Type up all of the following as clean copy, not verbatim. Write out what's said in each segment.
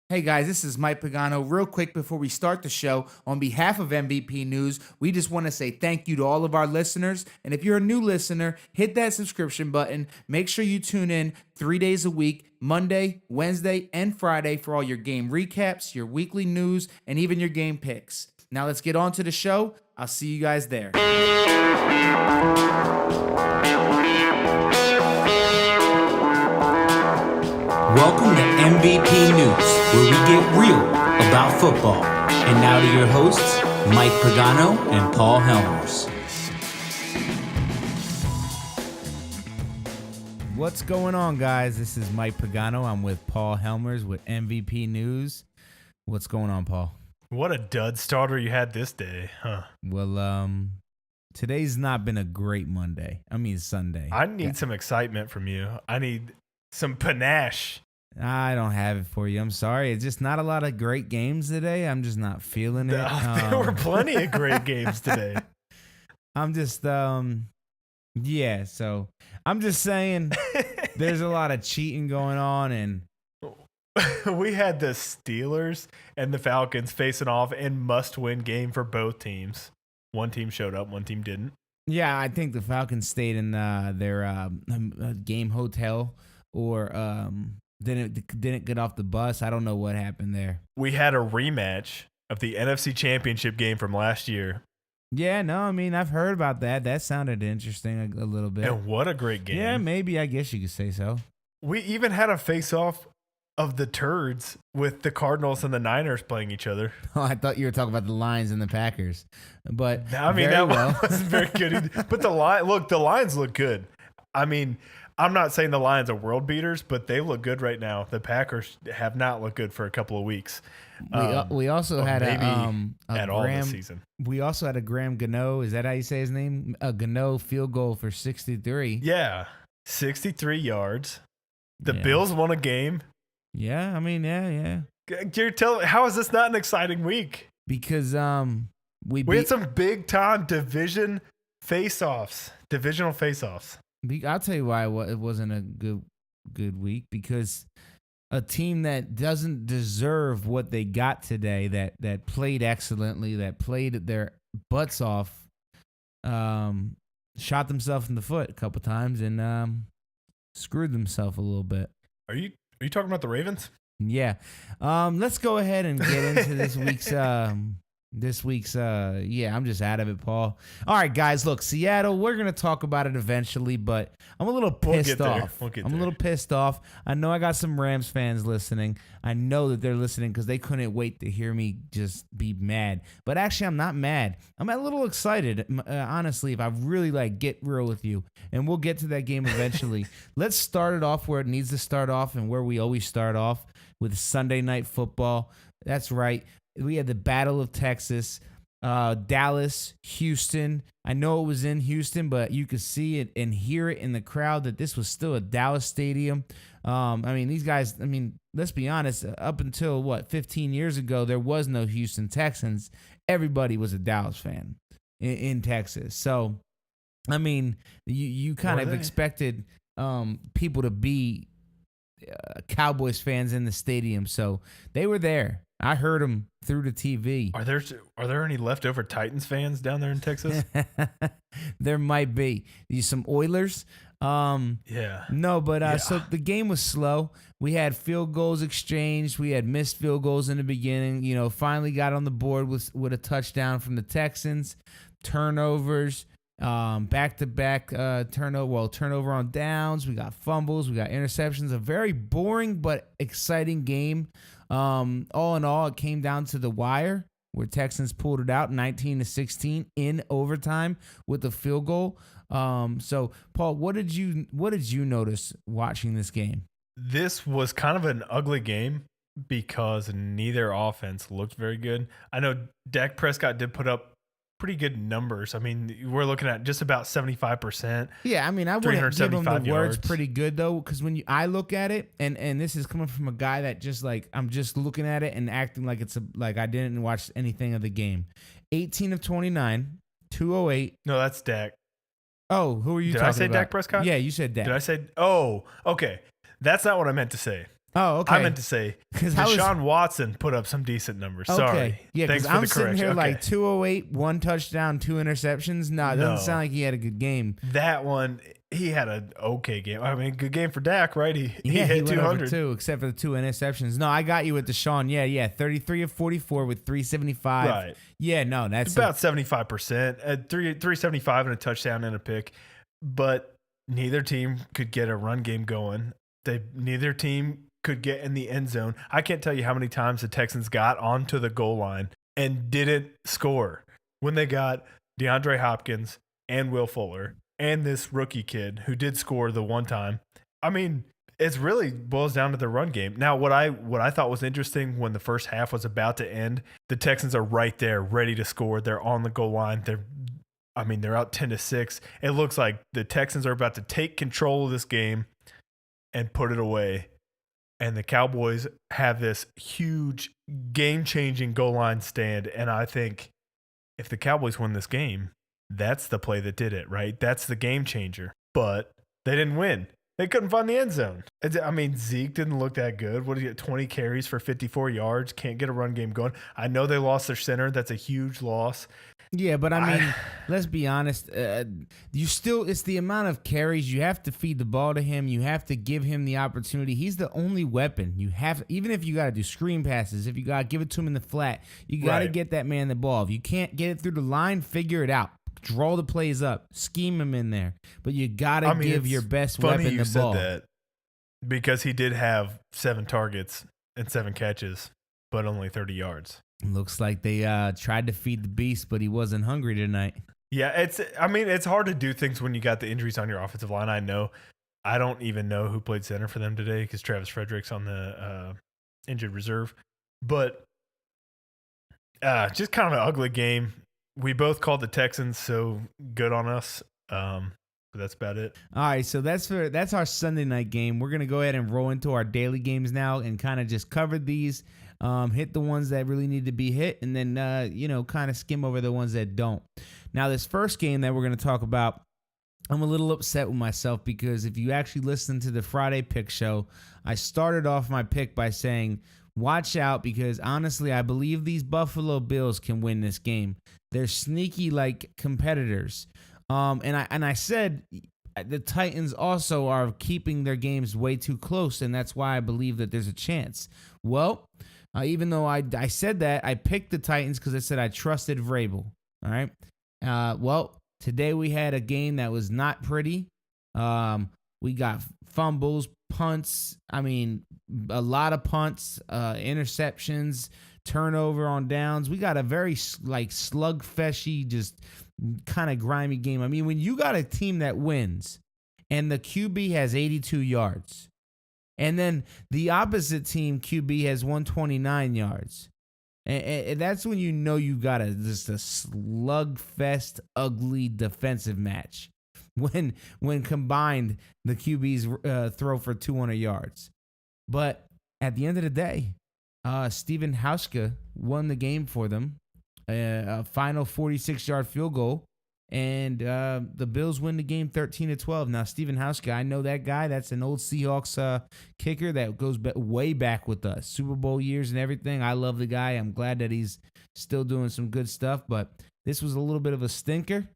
Hey guys, this is Mike Pagano. Real quick before we start the show, on behalf of MVP News, we just want to say thank you to all of our listeners. And if you're a new listener, hit that subscription button. Make sure you tune in 3 days a week, Monday, Wednesday, and Friday for all your game recaps, your weekly news, and even your game picks. Now let's get on to the show. I'll see you guys there. Welcome to MVP News, where we get real about football. And now to your hosts, Mike Pagano and Paul Helmers. What's going on, guys? This is Mike Pagano. I'm with Paul Helmers with MVP News. What's going on, Paul? What a dud starter you had this day, huh? Well, today's not been a great Sunday. I need some excitement from you. I need some panache. I don't have it for you. I'm sorry. It's just not a lot of great games today. I'm just not feeling it. There were plenty of great games today. I'm just, so I'm just saying there's a lot of cheating going on, and we had the Steelers and the Falcons facing off in must-win game for both teams. One team showed up, one team didn't. Yeah, I think the Falcons stayed in their game hotel or didn't get off the bus. I don't know what happened there. We had a rematch of the NFC Championship game from last year. Yeah, no, I mean, I've heard about that. That sounded interesting a little bit. And what a great game. Yeah, maybe. I guess you could say so. We even had a face-off of the turds with the Cardinals and the Niners playing each other. Oh, I thought you were talking about the Lions and the Packers. But I mean, that wasn't very good. But the Lions look good. I mean, I'm not saying the Lions are world beaters, but they look good right now. The Packers have not looked good for a couple of weeks. We also had all this season. We also had a Graham Gano. Is that how you say his name? A Gano field goal for 63. Yeah, 63 yards. The Bills won a game. Yeah, I mean, yeah. How is this not an exciting week? Because we had some big time divisional face-offs. I'll tell you why it wasn't a good week, because a team that doesn't deserve what they got today, that played excellently, that played their butts off, shot themselves in the foot a couple times and screwed themselves a little bit. Are you talking about the Ravens? Yeah. Let's go ahead and get into this week's I'm just out of it, Paul. All right, guys, look, Seattle, we're going to talk about it eventually, but I'm a little pissed off. I'm a little pissed off. I know I got some Rams fans listening. I know that they're listening because they couldn't wait to hear me just be mad. But actually, I'm not mad. I'm a little excited, honestly, if I really get real with you. And we'll get to that game eventually. Let's start it off where it needs to start off and where we always start off, with Sunday Night Football. That's right. We had the Battle of Texas, Dallas, Houston. I know it was in Houston, but you could see it and hear it in the crowd that this was still a Dallas stadium. These guys, let's be honest, up until 15 years ago, there was no Houston Texans. Everybody was a Dallas fan in Texas. So, you kind of expected people to be Cowboys fans in the stadium. So they were there. I heard them through the TV. Are there any leftover Titans fans down there in Texas? There might be. Some Oilers. Yeah. No, but so the game was slow. We had field goals exchanged. We had missed field goals in the beginning. Finally got on the board with a touchdown from the Texans. Turnovers. Back-to-back turnover on downs. We got fumbles. We got interceptions. A very boring but exciting game. All in all, it came down to the wire where Texans pulled it out 19-16 in overtime with a field goal. So Paul, what did you notice watching this game? This was kind of an ugly game because neither offense looked very good. I know Dak Prescott did put up pretty good numbers. We're looking at just about 75%. Yeah, I wouldn't give him the words pretty good, though, because when I look at it, and this is coming from a guy that just I'm just looking at it and acting like I didn't watch anything of the game. 18 of 29, 208. No, that's Dak. Oh, who are you talking about? Did I say Dak Prescott? Yeah, you said Dak. Did I say? Oh, okay. That's not what I meant to say. Oh, okay. I meant to say Deshaun Watson put up some decent numbers. Okay. Sorry. Yeah, because I'm sitting here like 208, 1 touchdown, 2 interceptions. No, it doesn't sound like he had a good game. That one, he had an okay game. I mean, good game for Dak, right? He hit went 200. over 2, except for the 2 interceptions. No, I got you with Deshaun. Yeah. 33 of 44 with 375. Right. Yeah, no, that's it's about 75%. At 375 and a touchdown and a pick. But neither team could get a run game going. Neither team could get in the end zone. I can't tell you how many times the Texans got onto the goal line and didn't score when they got DeAndre Hopkins and Will Fuller and this rookie kid who did score the one time. I mean, it really boils down to the run game. Now, what I thought was interesting when the first half was about to end, the Texans are right there, ready to score. They're on the goal line. They're out 10-6. It looks like the Texans are about to take control of this game and put it away. And the Cowboys have this huge game-changing goal line stand. And I think if the Cowboys win this game, that's the play that did it, right? That's the game changer. But they didn't win. They couldn't find the end zone. I mean, Zeke didn't look that good. What did he get? 20 carries for 54 yards. Can't get a run game going. I know they lost their center. That's a huge loss. Yeah, but I mean, let's be honest. It's the amount of carries. You have to feed the ball to him. You have to give him the opportunity. He's the only weapon you have. Even if you got to do screen passes, if you got to give it to him in the flat, you got to get that man the ball. If you can't get it through the line, figure it out. Draw the plays up. Scheme him in there. But you got to give your best weapon the ball. Said that because he did have 7 targets and 7 catches, but only 30 yards. Looks like they tried to feed the beast, but he wasn't hungry tonight. Yeah, it's hard to do things when you got the injuries on your offensive line. I know. I don't even know who played center for them today because Travis Frederick's on the injured reserve. But just kind of an ugly game. We both called the Texans, so good on us. But that's about it. All right, so that's our Sunday night game. We're gonna go ahead and roll into our daily games now and kind of just cover these. Hit the ones that really need to be hit, and then kind of skim over the ones that don't. Now, this first game that we're going to talk about, I'm a little upset with myself because if you actually listen to the Friday pick show, I started off my pick by saying, watch out, because honestly, I believe these Buffalo Bills can win this game. They're sneaky like competitors. And I said the Titans also are keeping their games way too close, and that's why I believe that there's a chance. Well, even though I said that, I picked the Titans because I said I trusted Vrabel. All right. Well, today we had a game that was not pretty. We got fumbles, punts. I mean, a lot of punts, interceptions, turnover on downs. We got a very slugfeshy, just kind of grimy game. I mean, when you got a team that wins and the QB has 82 yards, and then the opposite team QB has 129 yards. And that's when you know you got just a slugfest, ugly defensive match. When combined, the QBs throw for 200 yards. But at the end of the day, Steven Hauschka won the game for them. A final 46-yard field goal. And the Bills win the game 13-12. Now, Steven Hauschka, I know that guy. That's an old Seahawks kicker that goes way back with us. Super Bowl years and everything. I love the guy. I'm glad that he's still doing some good stuff. But this was a little bit of a stinker.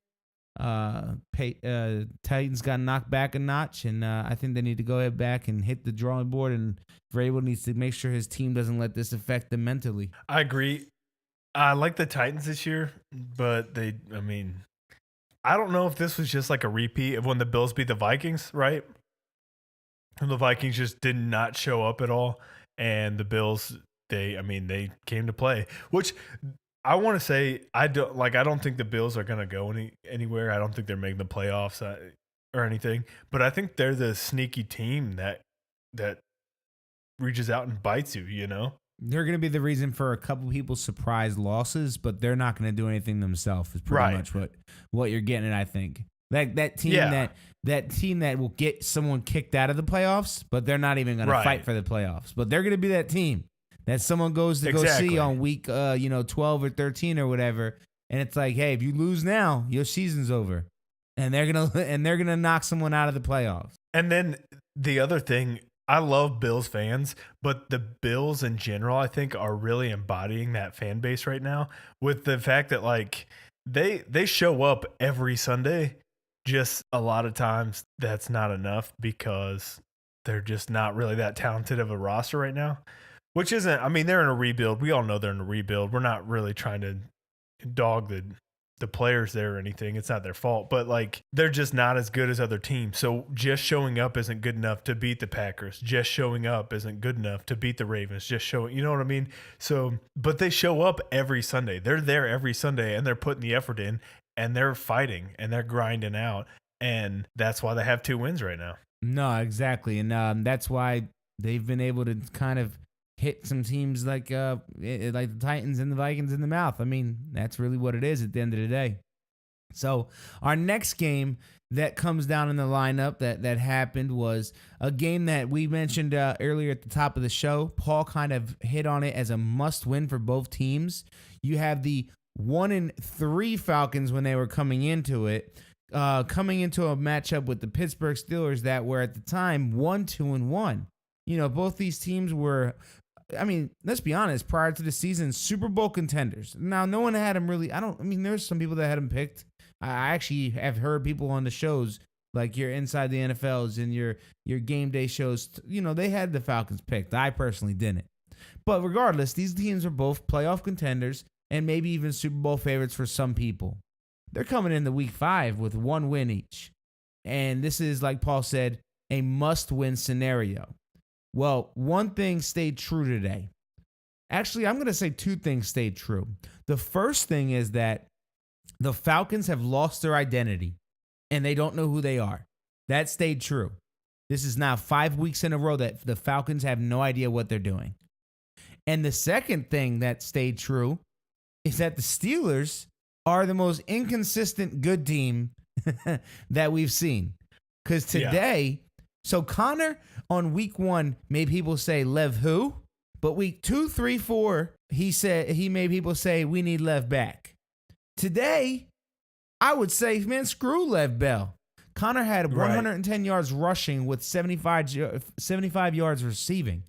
Titans got knocked back a notch. And I think they need to go back and hit the drawing board. And Vrabel needs to make sure his team doesn't let this affect them mentally. I agree. I like the Titans this year. But I don't know if this was just like a repeat of when the Bills beat the Vikings, right? And the Vikings just did not show up at all. And the Bills, they came to play. Which I want to say, I don't think the Bills are going to go anywhere. I don't think they're making the playoffs or anything. But I think they're the sneaky team that reaches out and bites you, you know? They're going to be the reason for a couple people's surprise losses, but they're not going to do anything themselves. Is pretty much what you're getting at, I think. That team that will get someone kicked out of the playoffs, but they're not even going to fight for the playoffs. But they're going to be that team that someone goes to go see on week 12 or 13 or whatever, and it's like, hey, if you lose now, your season's over, and they're gonna knock someone out of the playoffs. And then the other thing, I love Bills fans, but the Bills in general, I think, are really embodying that fan base right now with the fact that like they show up every Sunday. Just a lot of times that's not enough because they're just not really that talented of a roster right now. Which isn't, I mean, they're in a rebuild. We all know they're in a rebuild. We're not really trying to dog the players there or anything. It's not their fault, but like they're just not as good as other teams. So just showing up isn't good enough to beat the Packers. Just showing up isn't good enough to beat the Ravens. Just showing, you know what I mean? So, but they show up every Sunday. They're there every Sunday and they're putting the effort in and they're fighting and they're grinding out. And that's why they have 2 wins right now. No, exactly. And that's why they've been able to kind of hit some teams like the Titans and the Vikings in the mouth. I mean, that's really what it is at the end of the day. So our next game that comes down in the lineup that happened was a game that we mentioned earlier at the top of the show. Paul kind of hit on it as a must-win for both teams. You have the 1-3 Falcons when they were coming into it, coming into a matchup with the Pittsburgh Steelers that were at the time 1-2-1. You know, both these teams were, I mean, let's be honest, prior to the season, Super Bowl contenders. Now, no one had them really. There's some people that had them picked. I actually have heard people on the shows, like your Inside the NFLs and your game day shows, you know, they had the Falcons picked. I personally didn't. But regardless, these teams are both playoff contenders and maybe even Super Bowl favorites for some people. They're coming into week 5 with 1 win each. And this is, like Paul said, a must-win scenario. Well, one thing stayed true today. Actually, I'm going to say 2 things stayed true. The first thing is that the Falcons have lost their identity, and they don't know who they are. That stayed true. This is now 5 weeks in a row that the Falcons have no idea what they're doing. And the second thing that stayed true is that the Steelers are the most inconsistent good team that we've seen. Because today, so Connor on week 1 made people say Lev who? But week 2, 3, 4, he made people say we need Lev back. Today, I would say, man, screw Lev Bell. Connor had 110 yards rushing with 75 yards receiving.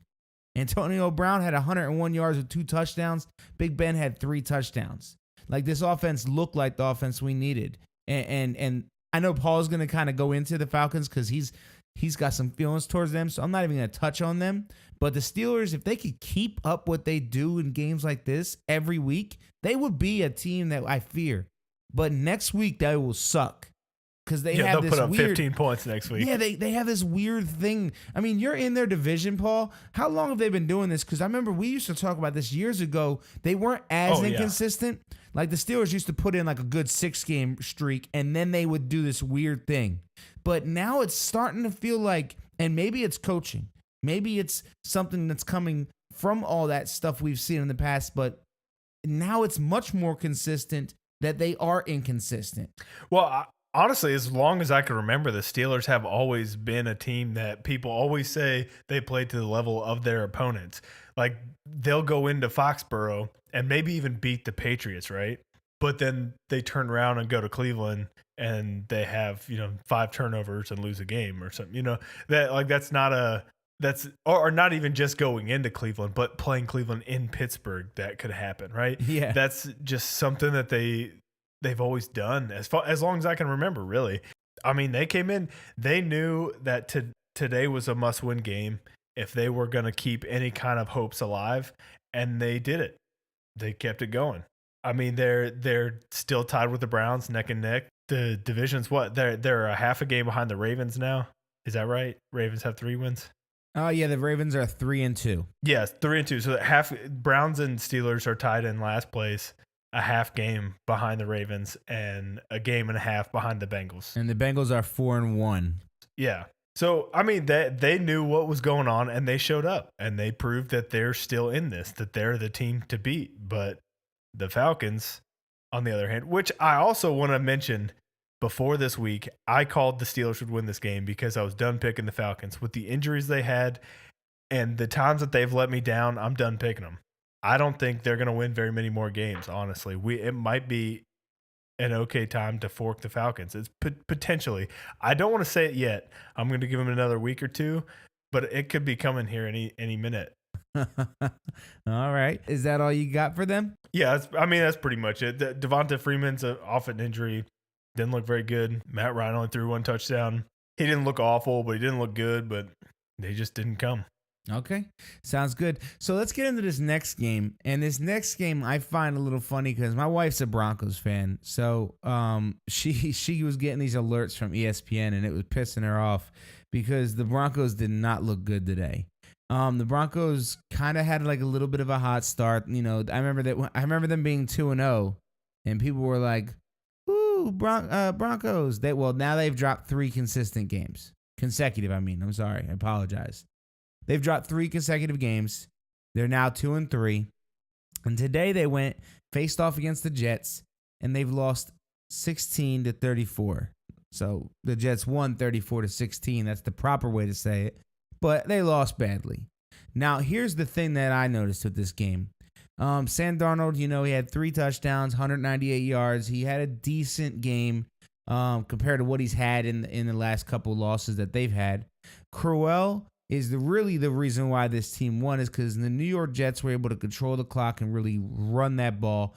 Antonio Brown had 101 yards with 2 touchdowns. Big Ben had 3 touchdowns. Like, this offense looked like the offense we needed. And I know Paul's going to kind of go into the Falcons because he's got some feelings towards them, so I'm not even going to touch on them. But the Steelers, if they could keep up what they do in games like this every week, they would be a team that I fear. But next week, they will suck. Because they'll put up 15 points next week. Yeah, they have this weird thing. I mean, you're in their division, Paul. How long have they been doing this? Because I remember we used to talk about this years ago. They weren't as inconsistent. Like the Steelers used to put in like a good 6-game streak, and then they would do this weird thing. But now it's starting to feel like, and maybe it's coaching. Maybe it's something that's coming from all that stuff we've seen in the past, but now it's much more consistent that they are inconsistent. Well, honestly, as long as I can remember, the Steelers have always been a team that people always say they played to the level of their opponents. Like, they'll go into Foxborough and maybe even beat the Patriots, right? But then they turn around and go to Cleveland and they have, 5 turnovers and lose a game or something. Or not even just going into Cleveland, but playing Cleveland in Pittsburgh, that could happen, right? Yeah. That's just something that they've always done as long as I can remember, really. I mean, they came in, they knew that today was a must-win game if they were going to keep any kind of hopes alive, and they did it. They kept it going. I mean, they're still tied with the Browns, neck and neck. The division's what? They're a half a game behind the Ravens now. Is that right? Ravens have 3 wins. Oh yeah, the Ravens are 3-2. Yes, 3-2. So half Browns and Steelers are tied in last place, a half game behind the Ravens, and a game and a half behind the Bengals. And the Bengals are 4-1. Yeah. So, I mean, they knew what was going on, and they showed up, and they proved that they're still in this, that they're the team to beat. But the Falcons, on the other hand, which I also want to mention before this week, I called the Steelers would win this game because I was done picking the Falcons. With the injuries they had and the times that they've let me down, I'm done picking them. I don't think they're going to win very many more games, honestly. It might be an okay time to fork the Falcons. It's potentially. I don't want to say it yet. I'm going to give them another week or two, but it could be coming here any minute. All right. Is that all you got for them? Yeah, that's pretty much it. Devonta Freeman's off an injury. Didn't look very good. Matt Ryan only threw 1 touchdown. He didn't look awful, but he didn't look good, but they just didn't come. Okay. Sounds good. So let's get into this next game. And this next game I find a little funny because my wife's a Broncos fan. So she was getting these alerts from ESPN and it was pissing her off because the Broncos did not look good today. The Broncos kind of had like a little bit of a hot start. You know, I remember them being 2-0 and people were like, "Ooh, Broncos." Now they've dropped 3 consistent games. Consecutive, I'm sorry. I apologize. They've dropped 3 consecutive games. They're now 2-3. And today they faced off against the Jets and they've lost 16-34. So the Jets won 34-16. That's the proper way to say it. But they lost badly. Now, here's the thing that I noticed with this game. Sam Darnold, he had 3 touchdowns, 198 yards. He had a decent game compared to what he's had in the last couple losses that they've had. Crowell is really the reason why this team won is because the New York Jets were able to control the clock and really run that ball.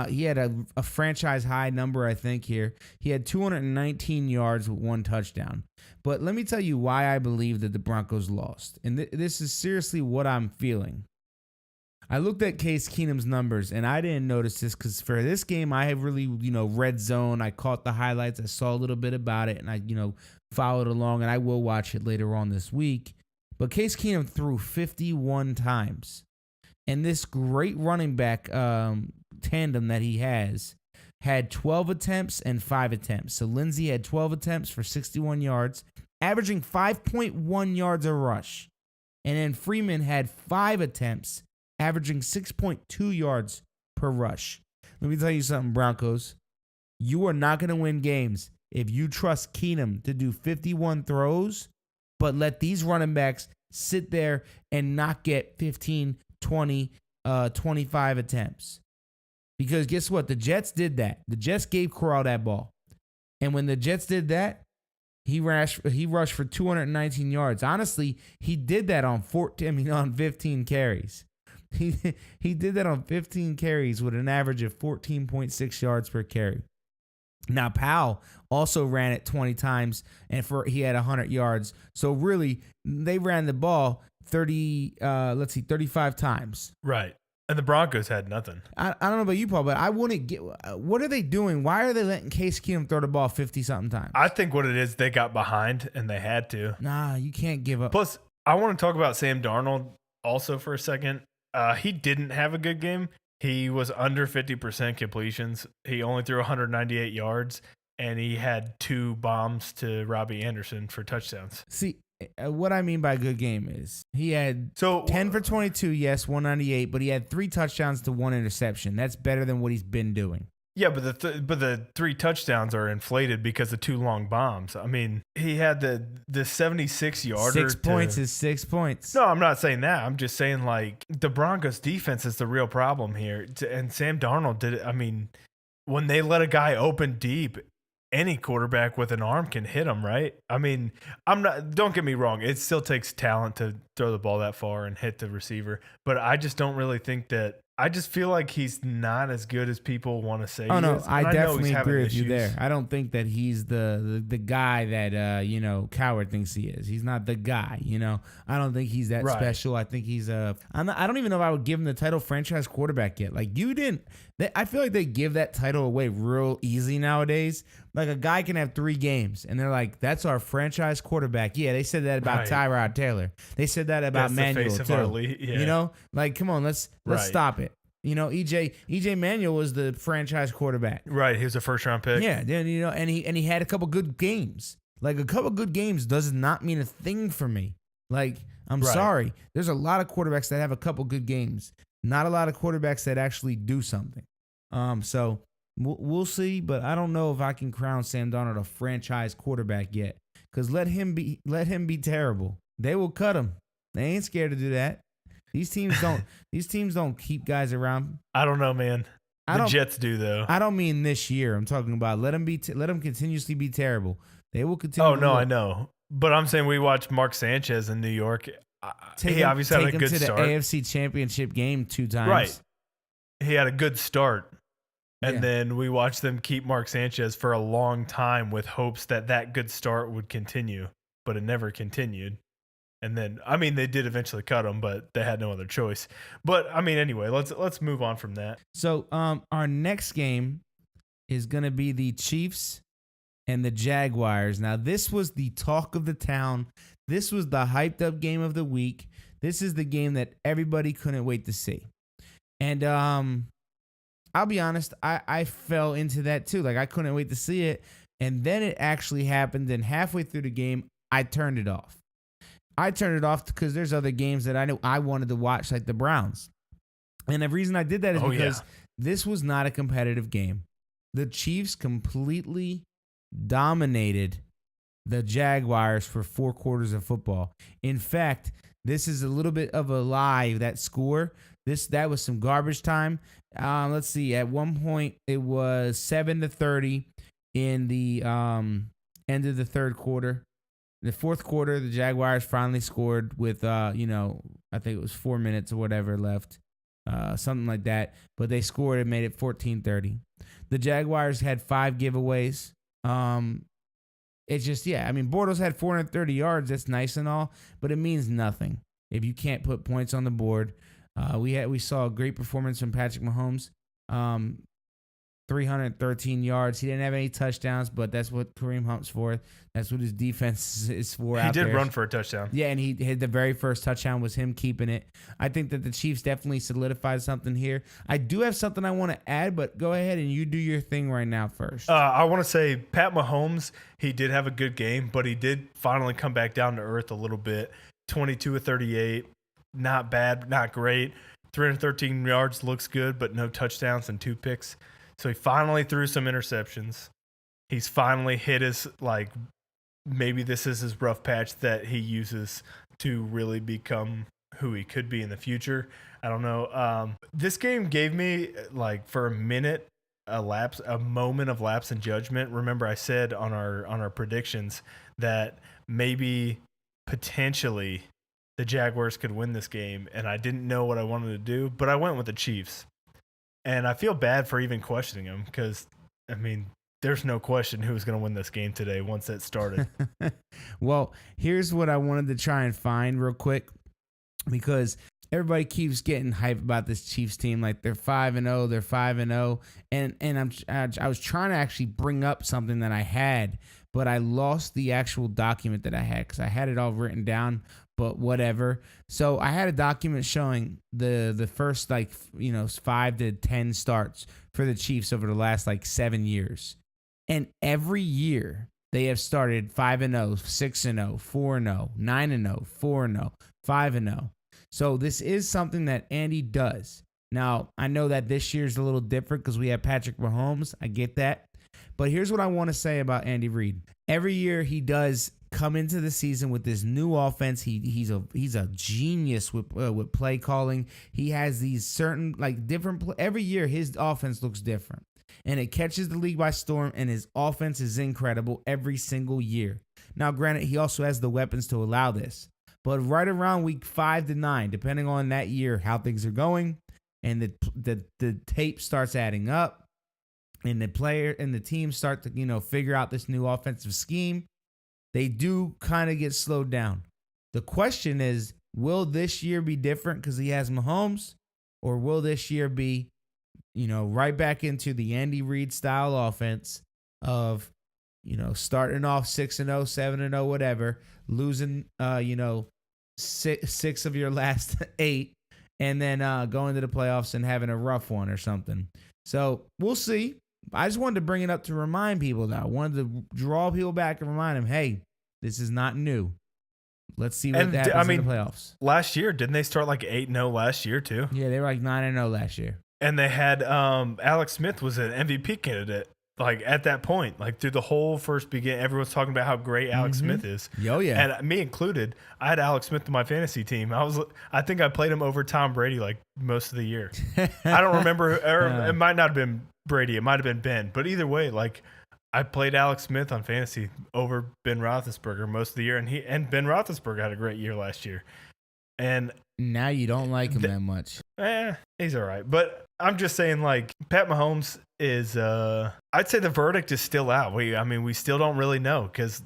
He had a franchise high number, I think, here. He had 219 yards with 1 touchdown. But let me tell you why I believe that the Broncos lost. And this is seriously what I'm feeling. I looked at Case Keenum's numbers, and I didn't notice this because for this game, I have really, red zone. I caught the highlights. I saw a little bit about it, and I, followed along, and I will watch it later on this week. But Case Keenum threw 51 times. And this great running back tandem that he has had 12 attempts and 5 attempts. So Lindsey had 12 attempts for 61 yards, averaging 5.1 yards a rush. And then Freeman had 5 attempts, averaging 6.2 yards per rush. Let me tell you something, Broncos. You are not going to win games if you trust Keenum to do 51 throws, but let these running backs sit there and not get 15, 20, 25 attempts. Because guess what? The Jets did that. The Jets gave Corral that ball. And when the Jets did that, he rushed for 219 yards. Honestly, he did that on 15 carries. He did that on 15 carries with an average of 14.6 yards per carry. Now, Powell also ran it 20 times, and he had 100 yards. So, really, they ran the ball 35 times. Right. And the Broncos had nothing. I don't know about you, Paul, but I wouldn't get – what are they doing? Why are they letting Case Keenum throw the ball 50-something times? I think what it is, they got behind, and they had to. Nah, you can't give up. Plus, I want to talk about Sam Darnold also for a second. He didn't have a good game. He was under 50% completions. He only threw 198 yards, and he had 2 bombs to Robbie Anderson for touchdowns. See, what I mean by good game is he had 10 for 22, yes, 198, but he had 3 touchdowns to 1 interception. That's better than what he's been doing. Yeah, but the 3 touchdowns are inflated because of 2 long bombs. I mean, he had the 76-yarder. 6 points is 6 points. No, I'm not saying that. I'm just saying, like, the Broncos defense is the real problem here. And Sam Darnold did it. I mean, when they let a guy open deep, any quarterback with an arm can hit him, right? I mean, don't get me wrong. It still takes talent to throw the ball that far and hit the receiver. But I just don't really think that. I just feel like he's not as good as people want to say. Oh, no, I definitely agree with you there. I don't think that he's the guy that, Coward thinks he is. He's not the guy, I don't think he's that special. I think he's I don't even know if I would give him the title franchise quarterback yet. Like, you didn't. I feel like they give that title away real easy nowadays. Like, a guy can have 3 games, and they're like, that's our franchise quarterback. Yeah, they said that about Tyrod Taylor. They said that about Manuel, too. Yeah. Like, come on, let's stop it. EJ Manuel was the franchise quarterback. Right, he was a first-round pick. Yeah, and he had a couple good games. Like, a couple good games does not mean a thing for me. Like, I'm sorry. There's a lot of quarterbacks that have a couple good games. Not a lot of quarterbacks that actually do something. So we'll see, but I don't know if I can crown Sam Darnold a franchise quarterback yet. Because let him be terrible. They will cut him. They ain't scared to do that. These teams don't keep guys around. I don't know, man. The Jets do, though. I don't mean this year. I'm talking about let them continuously be terrible. They will continue. Oh no, I know. But I'm saying we watched Mark Sanchez in New York. He obviously had a good start. The AFC Championship game 2 times. Right. He had a good start. And then we watched them keep Mark Sanchez for a long time with hopes that good start would continue. But it never continued. And then, I mean, they did eventually cut him, but they had no other choice. But, I mean, anyway, let's move on from that. So, our next game is going to be the Chiefs and the Jaguars. Now, this was the talk of the town. This was the hyped up game of the week. This is the game that everybody couldn't wait to see. And I'll be honest, I fell into that too. Like, I couldn't wait to see it. And then it actually happened. And halfway through the game, I turned it off. I turned it off because there's other games that I knew I wanted to watch, like the Browns. And the reason I did that is because this was not a competitive game. The Chiefs completely dominated the Jaguars for 4 quarters of football. In fact, this is a little bit of a lie, that score. That was some garbage time. Let's see. At one point, it was 7-30 in the end of the third quarter. In the fourth quarter, the Jaguars finally scored with, I think it was 4 minutes or whatever left, something like that. But they scored and made it 14-30. The Jaguars had 5 giveaways. It's just, Bortles had 430 yards. That's nice and all, but it means nothing if you can't put points on the board. We saw a great performance from Patrick Mahomes. 313 yards. He didn't have any touchdowns, but that's what Kareem Hunt's for. That's what his defense is for. He did run for a touchdown. Yeah, and he hit the very first touchdown was him keeping it. I think that the Chiefs definitely solidified something here. I do have something I want to add, but go ahead and you do your thing right now first. I want to say Pat Mahomes, he did have a good game, but he did finally come back down to earth a little bit. 22 of 38. Not bad, not great. 313 yards looks good, but no touchdowns and 2 picks. So he finally threw some interceptions. He's finally hit his, maybe this is his rough patch that he uses to really become who he could be in the future. I don't know. This game gave me, for a minute, a moment of lapse in judgment. Remember, I said on our predictions that maybe potentially the Jaguars could win this game, and I didn't know what I wanted to do, but I went with the Chiefs. And I feel bad for even questioning him because, there's no question who's going to win this game today once it started. Well, here's what I wanted to try and find real quick because everybody keeps getting hype about this Chiefs team. Like, they're 5-0, they're 5-0. And I was trying to actually bring up something that I had, but I lost the actual document that I had because I had it all written down. But whatever. So I had a document showing the first 5 to 10 starts for the Chiefs over the last 7 years. And every year they have started 5-0, 6-0, 4-0, 9-0, 4-0, 5-0. So this is something that Andy does. Now, I know that this year's a little different because we have Patrick Mahomes. I get that. But here's what I want to say about Andy Reid. Every year he does come into the season with this new offense. He's a genius with play calling. He has these certain different every year his offense looks different, and it catches the league by storm. And his offense is incredible every single year. Now, granted, he also has the weapons to allow this, but right around week 5 to 9, depending on that year how things are going, and the tape starts adding up, and the player and the team start to figure out this new offensive scheme. They do kind of get slowed down. The question is, will this year be different because he has Mahomes? Or will this year be, right back into the Andy Reid style offense of, starting off 6-0, 7-0, whatever, losing, 6 of your last 8, and then going to the playoffs and having a rough one or something. So we'll see. I just wanted to bring it up to remind people that I wanted to draw people back and remind them, hey, this is not new. Let's see what happens in the playoffs. Last year, didn't they start 8-0 last year too? Yeah, they were 9-0 last year. And they had Alex Smith was an MVP candidate. At that point, through the whole first beginning, everyone's talking about how great Alex Smith is. Oh yeah, and me included. I had Alex Smith in my fantasy team. I think I played him over Tom Brady most of the year. I don't remember, or it might not have been Brady. It might have been Ben. But either way, I played Alex Smith on fantasy over Ben Roethlisberger most of the year, and Ben Roethlisberger had a great year last year. And now you don't like him that much. He's all right. But I'm just saying, like, Pat Mahomes is, I'd say the verdict is still out. We still don't really know because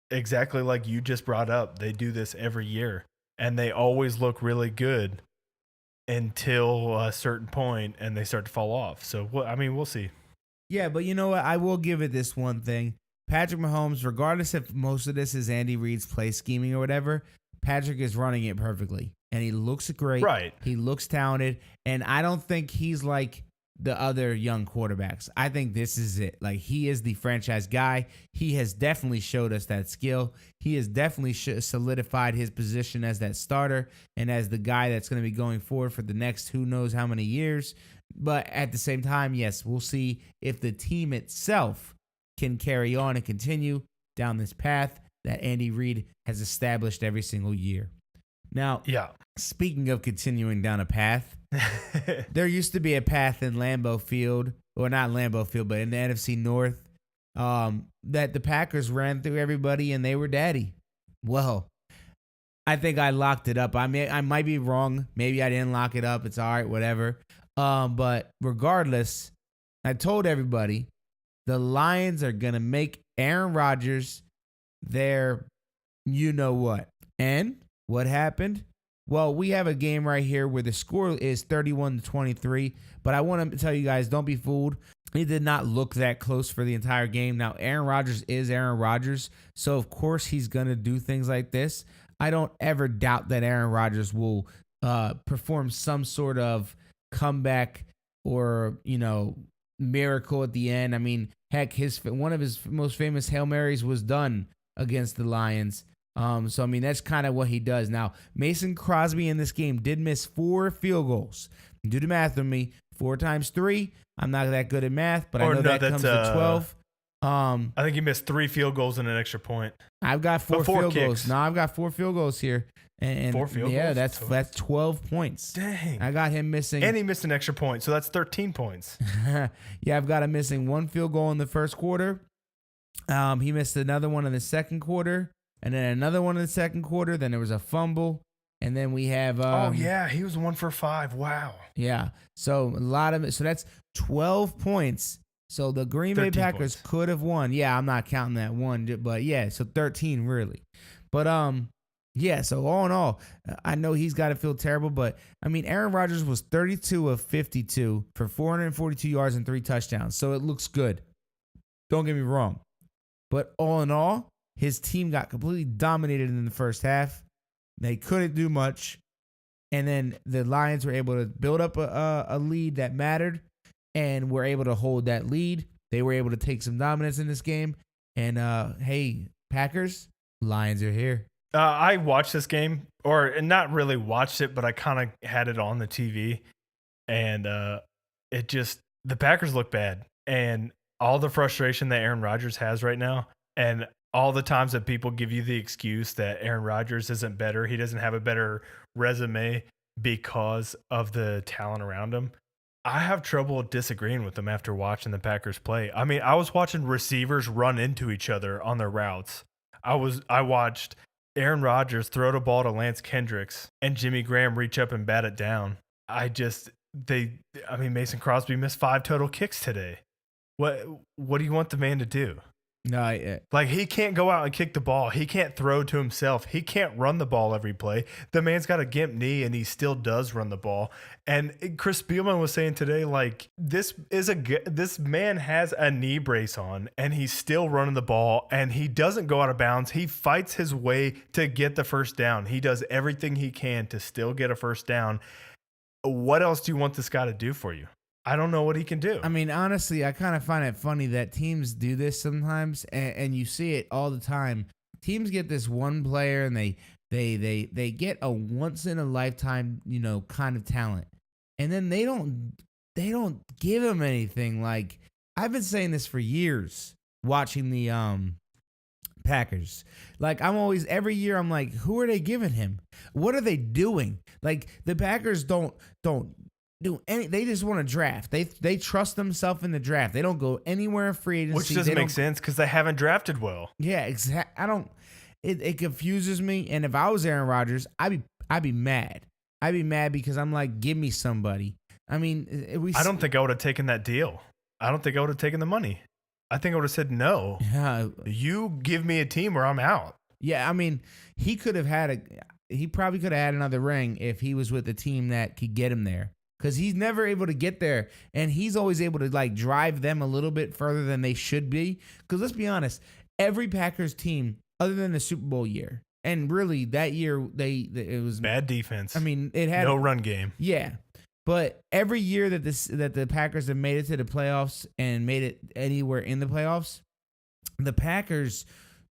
exactly like you just brought up, they do this every year and they always look really good until a certain point and they start to fall off. So, we'll see. Yeah, but you know what? I will give it this one thing. Patrick Mahomes, regardless if most of this is Andy Reid's play scheming or whatever, Patrick is running it perfectly. And he looks great. Right. He looks talented. And I don't think he's like the other young quarterbacks. I think this is it. Like, he is the franchise guy. He has definitely showed us that skill. He has definitely solidified his position as that starter and as the guy that's going to be going forward for the next who knows how many years. But at the same time, yes, we'll see if the team itself can carry on and continue down this path that Andy Reid has established every single year. Now, speaking of continuing down a path, there used to be a path in Lambeau Field, or not Lambeau Field, but in the NFC North, that the Packers ran through everybody and they were daddy. Well, I think I locked it up. I might be wrong. Maybe I didn't lock it up. It's all right, whatever. But regardless, I told everybody the Lions are going to make Aaron Rodgers their you-know-what. And what happened? Well, we have a game right here where the score is 31-23, but I want to tell you guys, don't be fooled. It did not look that close for the entire game. Now, Aaron Rodgers is Aaron Rodgers, so of course he's going to do things like this. I don't ever doubt that Aaron Rodgers will perform some sort of comeback or, miracle at the end. I mean, heck, one of his most famous Hail Marys was done against the Lions. So, that's kind of what he does. Now, Mason Crosby in this game did miss 4 field goals. Do the math with me. 4 times 3. I'm not that good at math, but I know that comes to 12. I think he missed 3 field goals and an extra point. I've got 4 field goals. No, I've got 4 field goals here. And 4 field goals? Yeah, that's 12 points. Dang. I got him missing. And he missed an extra point, so that's 13 points. Yeah, I've got him missing 1 field goal in the first quarter. He missed another one in the second quarter, and then another one in the second quarter. Then there was a fumble, and then we have. He was 1 for 5. Wow. Yeah, so a lot of it. So that's 12 points. So the Green Bay Packers could have won. Yeah, I'm not counting that one, but yeah, so 13 really. But yeah, so all in all, I know he's got to feel terrible, but Aaron Rodgers was 32 of 52 for 442 yards and 3 touchdowns. So it looks good. Don't get me wrong. But all in all, his team got completely dominated in the first half. They couldn't do much. And then the Lions were able to build up a lead that mattered and were able to hold that lead. They were able to take some dominance in this game. And, hey, Packers, Lions are here. I watched this game, or not really watched it, but I kind of had it on the TV. And the Packers look bad. And all the frustration that Aaron Rodgers has right now, and all the times that people give you the excuse that Aaron Rodgers isn't better, he doesn't have a better resume because of the talent around him, I have trouble disagreeing with them after watching the Packers play. I was watching receivers run into each other on their routes. I watched Aaron Rodgers throw the ball to Lance Kendricks and Jimmy Graham reach up and bat it down. Mason Crosby missed 5 total kicks today. What do you want the man to do? No, like, he can't go out and kick the ball. He can't throw to himself. He can't run the ball every play. The man's got a gimp knee, and he still does run the ball. And Chris Spielman was saying today, like, this man has a knee brace on, and he's still running the ball, and he doesn't go out of bounds. He fights his way to get the first down. He does everything he can to still get a first down. What else do you want this guy to do for you? I don't know what he can do. Honestly, I kind of find it funny that teams do this sometimes, and you see it all the time. Teams get this one player, and they get a once in a lifetime, kind of talent, and then they don't give him anything. Like, I've been saying this for years, watching the Packers. Like, every year I'm like, who are they giving him? What are they doing? Like, the Packers don't do any. They just want to draft. They trust themselves in the draft. They don't go anywhere in free agency. Which doesn't make sense because they haven't drafted well. Yeah, exactly. I don't. It confuses me. And if I was Aaron Rodgers, I'd be mad. I'd be mad because I'm like, give me somebody. I mean, I don't think I would have taken that deal. I don't think I would have taken the money. I think I would have said no. Yeah. You give me a team or I'm out. Yeah, I mean, he probably could have had another ring if he was with a team that could get him there. Because he's never able to get there, and he's always able to like drive them a little bit further than they should be. Because let's be honest, every Packers team, other than the Super Bowl year, and really that year it was bad defense. I mean, it had no run game. Yeah, but every year that the Packers have made it to the playoffs and made it anywhere in the playoffs, the Packers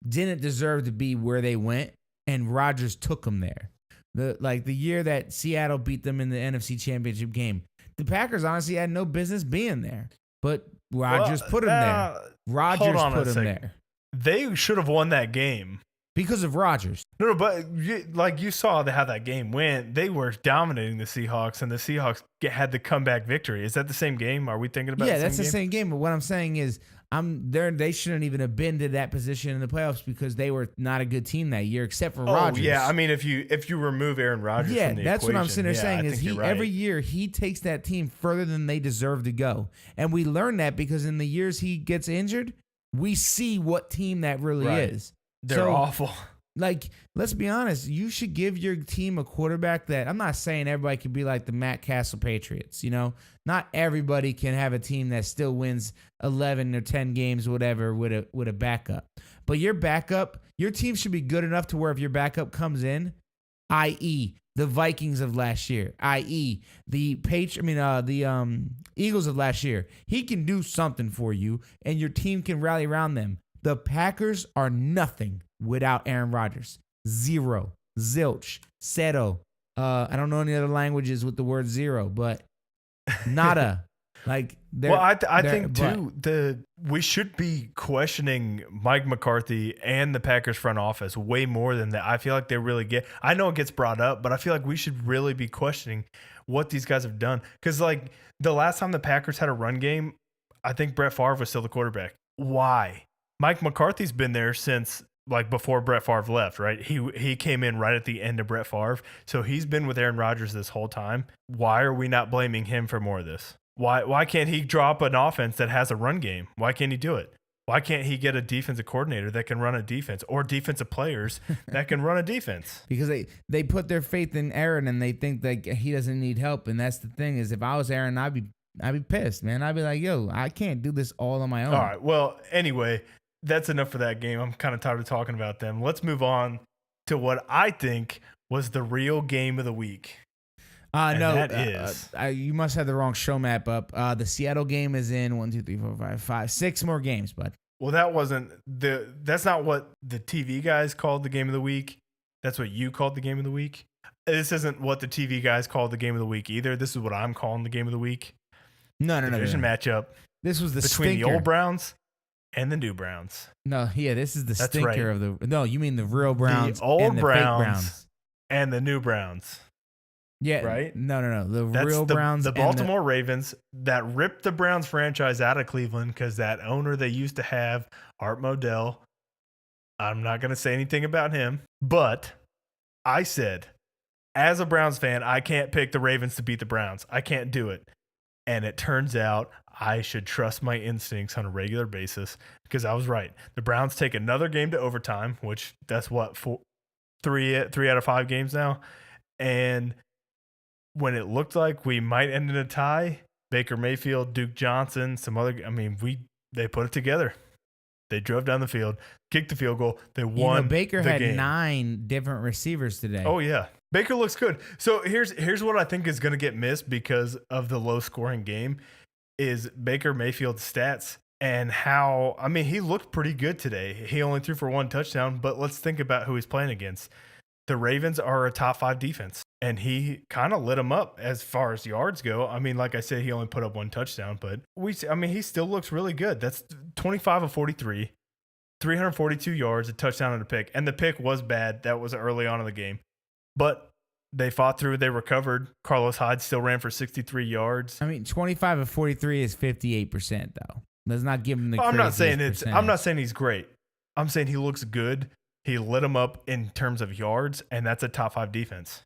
didn't deserve to be where they went, and Rodgers took them there. The year that Seattle beat them in the NFC Championship game, the Packers honestly had no business being there, but Rodgers put them there. Rodgers put them there. They should have won that game because of Rodgers. No, but you saw how that game went. They were dominating the Seahawks, and the Seahawks had the comeback victory. Is that the same game? Are we thinking about? Yeah, that's the same game. But what I'm saying is, they shouldn't even have been to that position in the playoffs because they were not a good team that year, except for Rodgers. Yeah, I mean, if you remove Aaron Rodgers, from the that's equation, what I'm sitting there saying is right. every year he takes that team further than they deserve to go, and we learn that because in the years he gets injured, we see what team that really is. They're awful. Like, let's be honest, you should give your team a quarterback that, I'm not saying everybody can be like the Matt Castle Patriots, Not everybody can have a team that still wins 11 or 10 games, whatever, with a backup. But your team should be good enough to where if your backup comes in, i.e. the Vikings of last year, i.e. the Eagles of last year, he can do something for you and your team can rally around them. The Packers are nothing without Aaron Rodgers. Zero. Zilch. Cero. I don't know any other languages with the word zero, but nada. I think too, we should be questioning Mike McCarthy and the Packers front office way more than that. I feel like they really get. I know it gets brought up, but I feel like we should really be questioning what these guys have done. Because like the last time the Packers had a run game, I think Brett Favre was still the quarterback. Why? Mike McCarthy's been there since like before Brett Favre left, right? He came in right at the end of Brett Favre, so he's been with Aaron Rodgers this whole time. Why are we not blaming him for more of this? Why can't he drop an offense that has a run game? Why can't he do it? Why can't he get a defensive coordinator that can run a defense or defensive players that can run a defense? Because they put their faith in Aaron and they think that he doesn't need help. And that's the thing is, if I was Aaron, I'd be pissed, man. I'd be like, yo, I can't do this all on my own. All right. Well, anyway, that's enough for that game. I'm kind of tired of talking about them. Let's move on to what I think was the real game of the week. No, that is. You must have the wrong show map up. The Seattle game is in 1, 2, 3, 4, 5, 6 more games, bud. Well, that's not what the TV guys called the game of the week. That's what you called the game of the week. This isn't what the TV guys called the game of the week either. This is what I'm calling the game of the week. No. Division matchup. This was between stinker. The old Browns and the new Browns. No, yeah, this is the That's stinker right. of the. No, you mean the real Browns, the old and the Browns, fake Browns, and the new Browns. Yeah, right. No. That's real Browns, the Baltimore Ravens that ripped the Browns franchise out of Cleveland because that owner they used to have, Art Modell. I'm not going to say anything about him, but I said, as a Browns fan, I can't pick the Ravens to beat the Browns. I can't do it. And it turns out I should trust my instincts on a regular basis because I was right. The Browns take another game to overtime, which that's what, three out of 5 games now. And when it looked like we might end in a tie, Baker Mayfield, Duke Johnson, they put it together. They drove down the field, kicked the field goal. They won. Baker the had game. 9 different receivers today. Oh yeah, Baker looks good. So here's what I think is going to get missed because of the low scoring game is Baker Mayfield's stats and how he looked pretty good today. He only threw for 1 touchdown, but let's think about who he's playing against. The Ravens are a top 5 defense, and he kind of lit them up as far as yards go. Like I said, he only put up 1 touchdown, but he still looks really good. That's 25 of 43, 342 yards, a touchdown and a pick. And the pick was bad. That was early on in the game. But they fought through. They recovered. Carlos Hyde still ran for 63 yards. I mean, 25 of 43 is 58%, though. Let's not give him the. I'm not saying percentage. I'm not saying he's great. I'm saying he looks good. He lit him up in terms of yards, and that's a top 5 defense.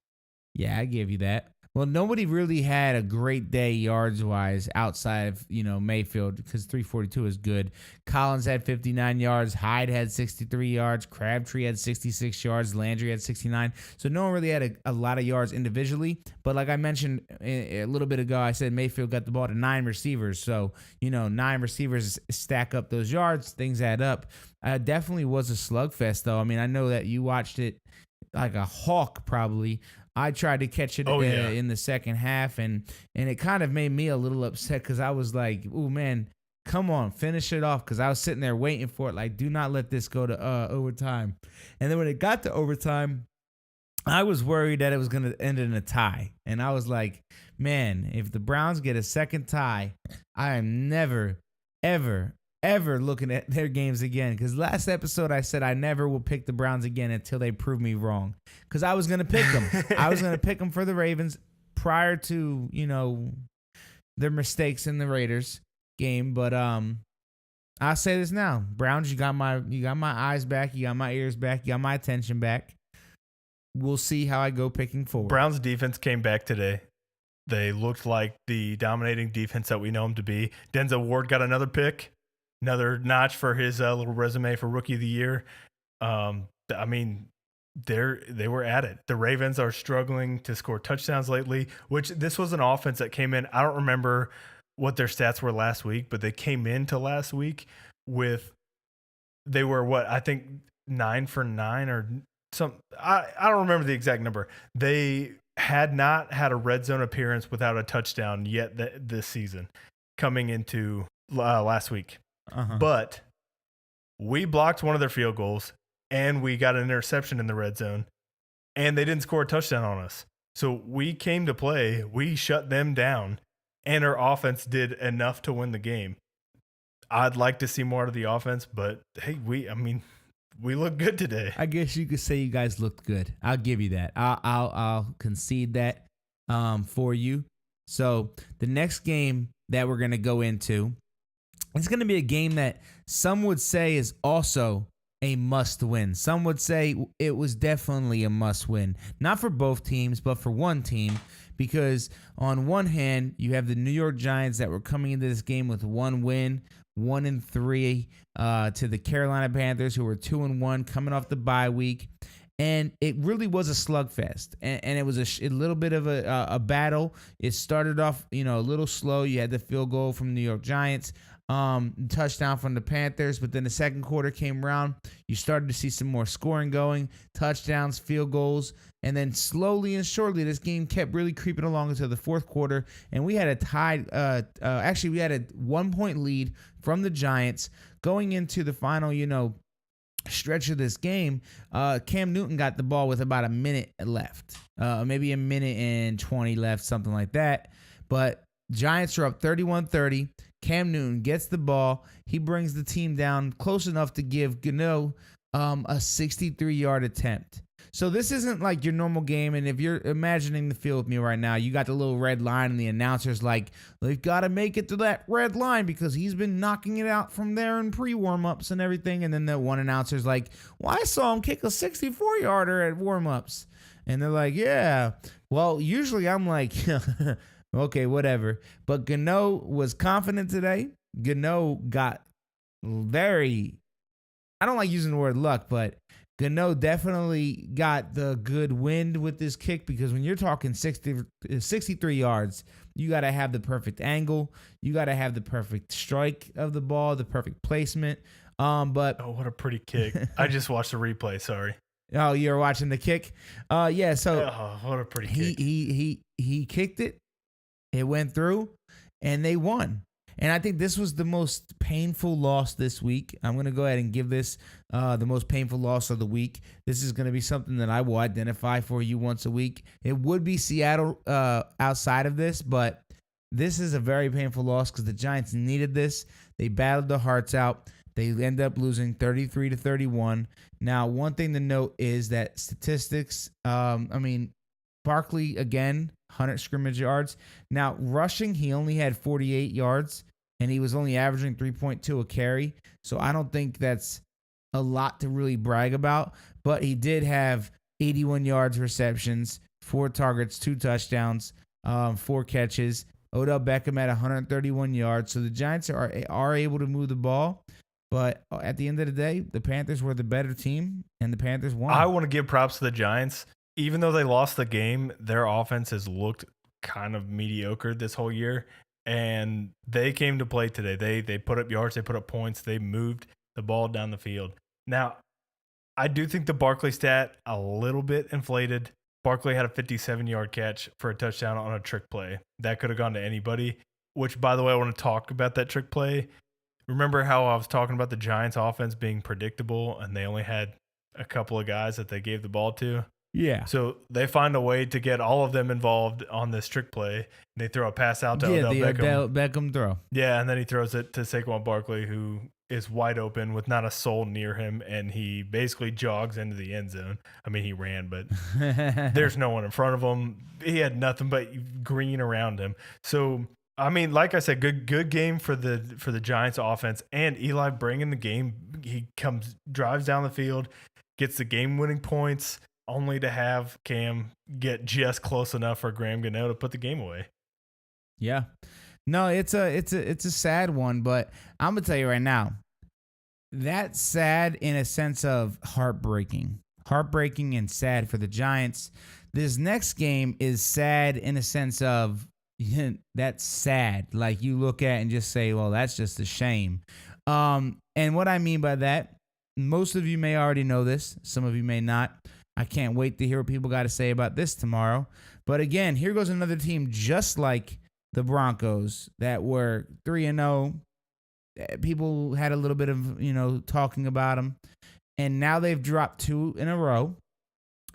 Yeah, I give you that. Well, nobody really had a great day yards-wise outside of, Mayfield, because 342 is good. Collins had 59 yards. Hyde had 63 yards. Crabtree had 66 yards. Landry had 69. So no one really had a lot of yards individually. But like I mentioned a little bit ago, I said Mayfield got the ball to 9 receivers. So, 9 receivers stack up those yards. Things add up. Definitely was a slugfest, though. I mean, I know that you watched it like a hawk probably. I tried to catch it in the second half, and it kind of made me a little upset because I was like, "Ooh, man, come on, finish it off," because I was sitting there waiting for it, like, do not let this go to overtime. And then when it got to overtime, I was worried that it was going to end in a tie. And I was like, man, if the Browns get a second tie, I am never, ever looking at their games again. Because last episode I said I never will pick the Browns again until they prove me wrong. Because I was going to pick them. I was going to pick them for the Ravens prior to, their mistakes in the Raiders game. But I'll say this now. Browns, you got my eyes back. You got my ears back. You got my attention back. We'll see how I go picking forward. Browns defense came back today. They looked like the dominating defense that we know them to be. Denzel Ward got another pick. Another notch for his little resume for Rookie of the Year. I mean, they were at it. The Ravens are struggling to score touchdowns lately, which this was an offense that came in. I don't remember what their stats were last week, but they came into last week they were what? I think 9 for 9 or some. I don't remember the exact number. They had not had a red zone appearance without a touchdown yet this season coming into last week. Uh-huh. But we blocked one of their field goals, and we got an interception in the red zone, and they didn't score a touchdown on us. So we came to play, we shut them down, and our offense did enough to win the game. I'd like to see more of the offense, but hey, we look good today. I guess you could say you guys looked good. I'll give you that. I'll concede that for you. So the next game that we're gonna go into, it's going to be a game that some would say is also a must-win. Some would say it was definitely a must-win. Not for both teams, but for one team. Because on one hand, you have the New York Giants that were coming into this game with 1 win, 1-3, to the Carolina Panthers, who were 2-1, coming off the bye week. And it really was a slugfest, and it was a little bit of a battle. It started off, a little slow. You had the field goal from the New York Giants. Touchdown from the Panthers, but then the second quarter came around. You started to see some more scoring going, touchdowns, field goals, and then slowly and surely this game kept really creeping along until the fourth quarter, and we had a tied. Actually, we had a 1-point lead from the Giants going into the final, stretch of this game. Cam Newton got the ball with about a minute left, maybe a minute and 20 left, something like that. But Giants are up 31-30. Cam Newton gets the ball. He brings the team down close enough to give Gano a 63-yard attempt. So this isn't like your normal game. And if you're imagining the field with me right now, you got the little red line and the announcer's like, they've got to make it to that red line because he's been knocking it out from there in pre-warm-ups and everything. And then the one announcer's like, well, I saw him kick a 64-yarder at warm-ups. And they're like, yeah. Well, usually I'm like, okay, whatever. But Gano was confident today. Gano got I don't like using the word luck, but Gano definitely got the good wind with this kick because when you're talking 63 yards, you got to have the perfect angle. You got to have the perfect strike of the ball, the perfect placement. But what a pretty kick. I just watched the replay, sorry. Oh, you're watching the kick? Yeah, so what a pretty kick. He kicked it. It went through, and they won. And I think this was the most painful loss this week. I'm going to go ahead and give this the most painful loss of the week. This is going to be something that I will identify for you once a week. It would be Seattle outside of this, but this is a very painful loss because the Giants needed this. They battled their hearts out. They end up losing 33-31. Now, one thing to note is that statistics, Barkley, again, 100 scrimmage yards. Now, rushing, he only had 48 yards, and he was only averaging 3.2 a carry. So I don't think that's a lot to really brag about. But he did have 81 yards receptions, 4 targets, 2 touchdowns, 4 catches. Odell Beckham had 131 yards. So the Giants are able to move the ball. But at the end of the day, the Panthers were the better team, and the Panthers won. I want to give props to the Giants. Even though they lost the game, their offense has looked kind of mediocre this whole year, and they came to play today. They put up yards, they put up points, they moved the ball down the field. Now, I do think the Barkley stat a little bit inflated. Barkley had a 57-yard catch for a touchdown on a trick play. That could have gone to anybody, which, by the way, I want to talk about that trick play. Remember how I was talking about the Giants offense being predictable and they only had a couple of guys that they gave the ball to? Yeah. So they find a way to get all of them involved on this trick play. They throw a pass out to Odell Beckham. Odell Beckham throw. Yeah, and then he throws it to Saquon Barkley, who is wide open with not a soul near him, and he basically jogs into the end zone. I mean, he ran, but there's no one in front of him. He had nothing but green around him. So, I mean, like I said, good game for the Giants offense, and Eli bringing the game. He drives down the field, gets the game-winning points, only to have Cam get just close enough for Graham Gano to put the game away. Yeah. No, it's a sad one, but I'm gonna tell you right now, that's sad in a sense of heartbreaking and sad for the Giants. This next game is sad in a sense of that's sad. Like you look at and just say, well, that's just a shame. And what I mean by that, most of you may already know this. Some of you may not. I can't wait to hear what people got to say about this tomorrow. But again, here goes another team just like the Broncos that were 3-0. People had a little bit of, talking about them. And now they've dropped 2 in a row.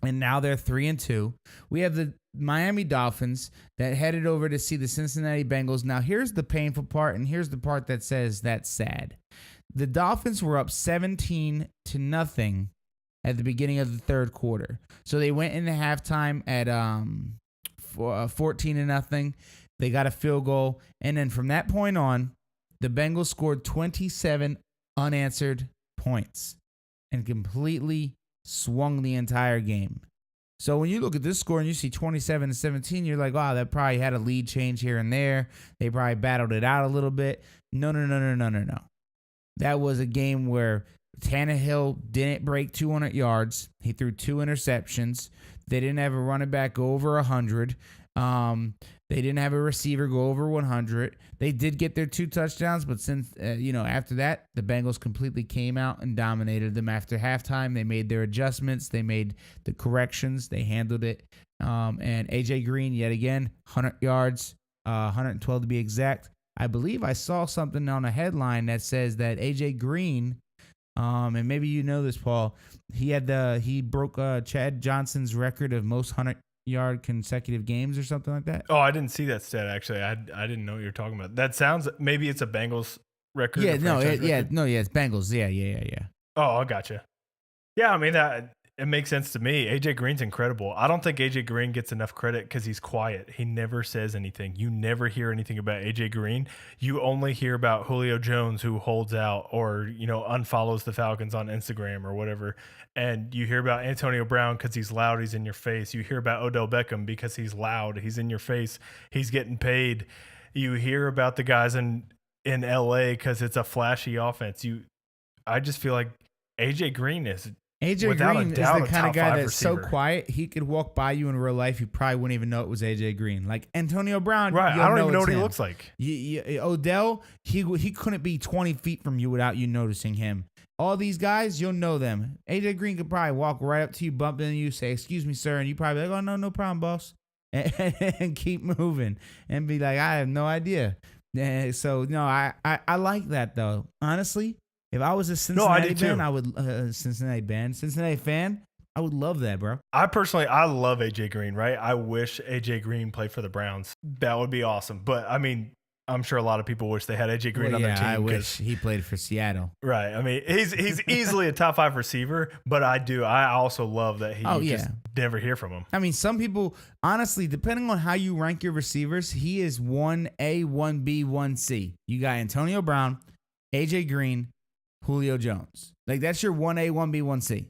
And now they're 3-2. We have the Miami Dolphins that headed over to see the Cincinnati Bengals. Now, here's the painful part, and here's the part that says that's sad. The Dolphins were up 17-0 at the beginning of the third quarter. So they went into halftime at 14-0. They got a field goal. And then from that point on, the Bengals scored 27 unanswered points and completely swung the entire game. So when you look at this score and you see 27-17, you're like, wow, that probably had a lead change here and there. They probably battled it out a little bit. No. That was a game where Tannehill didn't break 200 yards. He threw 2 interceptions. They didn't have a running back go over 100. They didn't have a receiver go over 100. They did get their 2 touchdowns, but since, after that, the Bengals completely came out and dominated them after halftime. They made their adjustments. They made the corrections. They handled it. And A.J. Green, yet again, 100 yards, 112 to be exact. I believe I saw something on a headline that says that A.J. Green, and maybe you know this, Paul, he broke Chad Johnson's record of most 100-yard consecutive games or something like that. Oh, I didn't see that stat, actually. I didn't know what you were talking about. That sounds, maybe it's a Bengals record. It's Bengals. Yeah. Oh, I gotcha. Yeah, I mean, it makes sense to me. AJ Green's incredible. I don't think AJ Green gets enough credit because he's quiet. He never says anything. You never hear anything about AJ Green. You only hear about Julio Jones, who holds out or, unfollows the Falcons on Instagram or whatever. And you hear about Antonio Brown because he's loud, he's in your face. You hear about Odell Beckham because he's loud, he's in your face, he's getting paid. You hear about the guys in LA because it's a flashy offense. I just feel like AJ Green is AJ Green is the kind of guy that's so quiet, he could walk by you in real life. You probably wouldn't even know it was AJ Green. Like Antonio Brown. Right. I don't even know what he looks like. Odell, he couldn't be 20 feet from you without you noticing him. All these guys, you'll know them. AJ Green could probably walk right up to you, bump into you, say, "Excuse me, sir," and you probably be like, "Oh, no problem, boss," and keep moving and be like, "I have no idea." So, no, I like that, though. Honestly, if I was a Cincinnati fan, I would Cincinnati fan, I would love that, bro. I love AJ Green, right? I wish AJ Green played for the Browns. That would be awesome. But I mean, I'm sure a lot of people wish they had AJ Green on their team. I wish he played for Seattle. Right. I mean, he's easily a top 5 receiver, but I also love that he just never hear from him. I mean, some people, honestly, depending on how you rank your receivers, he is 1A, 1B, 1C. You got Antonio Brown, AJ Green, Julio Jones. Like, that's your 1A, 1B, 1C.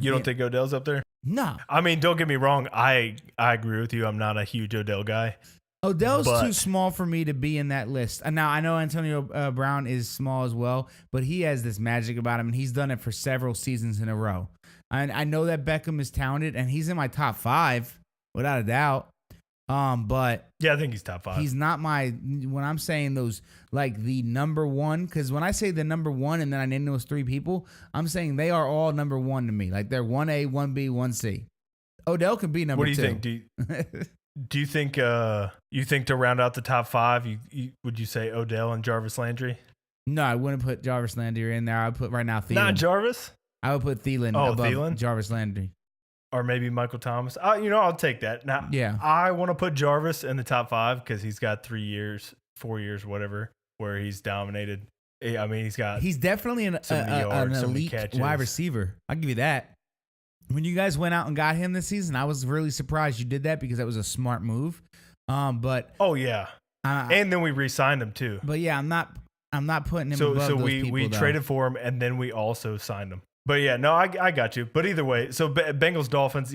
You don't think Odell's up there? No. I mean, don't get me wrong. I agree with you. I'm not a huge Odell guy. Odell's too small for me to be in that list. And now I know Antonio Brown is small as well, but he has this magic about him, and he's done it for several seasons in a row. I know that Beckham is talented, and he's in my top 5 without a doubt. But yeah, I think he's top 5. He's not when I'm saying those, like the number one, because when I say the number one and then I name those 3 people, I'm saying they are all number 1 to me. Like they're 1A, 1B, 1C. Odell can be number 2. What do you think? Do you think to round out the top 5, would you say Odell and Jarvis Landry? No, I wouldn't put Jarvis Landry in there. I would put right now Thielen. Not Jarvis? I would put Thielen above Thielen? Jarvis Landry. Or maybe Michael Thomas. I'll take that. Now, yeah. I want to put Jarvis in the top 5 because he's got 3 years, 4 years, whatever, where he's dominated. I mean, he's definitely an elite wide receiver. I'll give you that. When you guys went out and got him this season, I was really surprised you did that because that was a smart move. But yeah, and then we re-signed him too. But yeah, I'm not putting him above those people. We traded for him and then we also signed him. But yeah, no, I got you. But either way, so Bengals Dolphins,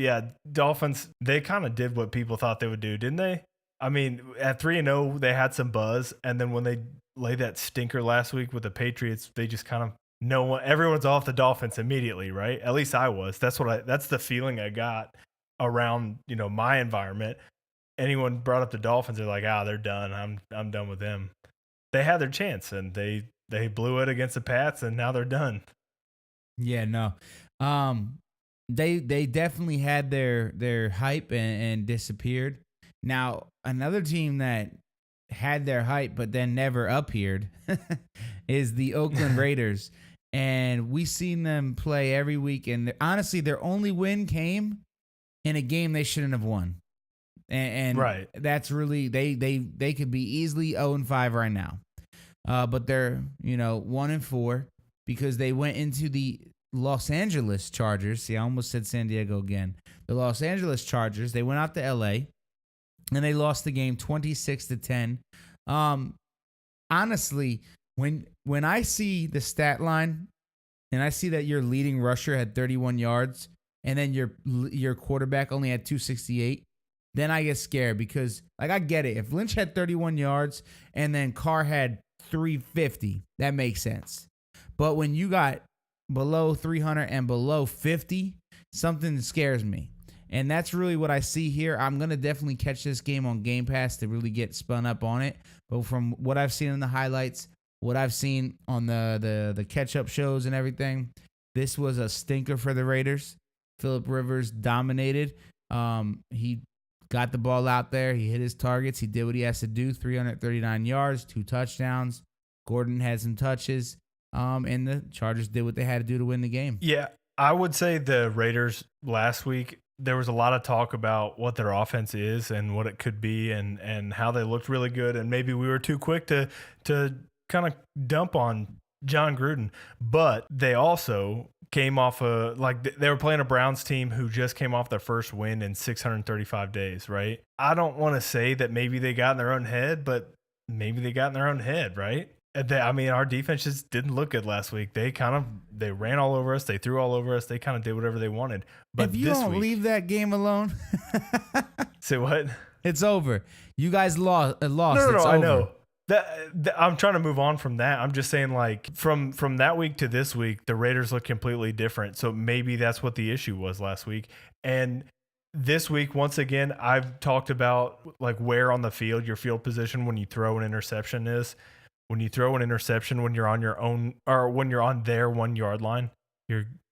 Dolphins, they kind of did what people thought they would do, didn't they? I mean, at 3-0, they had some buzz, and then when they laid that stinker last week with the Patriots, they just kind of. Everyone's off the Dolphins immediately, right? At least I was. That's the feeling I got around, my environment. Anyone brought up the Dolphins, they're like, they're done. I'm done with them. They had their chance and they blew it against the Pats and now they're done. Yeah, no. They definitely had their hype and disappeared. Now, another team that had their hype but then never appeared is the Oakland Raiders. And we've seen them play every week. And honestly, their only win came in a game they shouldn't have won. And right. That's really, they could be easily 0-5 right now. But they're, 1-4 because they went into the Los Angeles Chargers. See, I almost said San Diego again. The Los Angeles Chargers, they went out to LA and they lost the game 26-10. Honestly, when I see the stat line and I see that your leading rusher had 31 yards and then your quarterback only had 268, then I get scared because, like, I get it. If Lynch had 31 yards and then Carr had 350, that makes sense. But when you got below 300 and below 50, something scares me. And that's really what I see here. I'm going to definitely catch this game on Game Pass to really get spun up on it. But from what I've seen in the highlights, what I've seen on the catch-up shows and everything, this was a stinker for the Raiders. Phillip Rivers dominated. He got the ball out there. He hit his targets. He did what he has to do, 339 yards, 2 touchdowns. Gordon had some touches. And the Chargers did what they had to do to win the game. Yeah, I would say the Raiders last week, there was a lot of talk about what their offense is and what it could be and how they looked really good. And maybe we were too quick to kind of dump on John Gruden. But they also came off they were playing a Browns team who just came off their first win in 635 days, right? I don't want to say that maybe they got in their own head, but maybe they got in their own head, right? Our defense just didn't look good last week. They ran all over us. They threw all over us. They kind of did whatever they wanted. But if you don't leave that game alone, say what? It's over. You guys lost. No, it's over. I know. I'm trying to move on from that. I'm just saying, like, from that week to this week, the Raiders look completely different. So maybe that's what the issue was last week. And this week, once again, I've talked about like where on the field your field position when you throw an interception is. When you throw an interception, when you're on your own or when you're on their 1 yard line,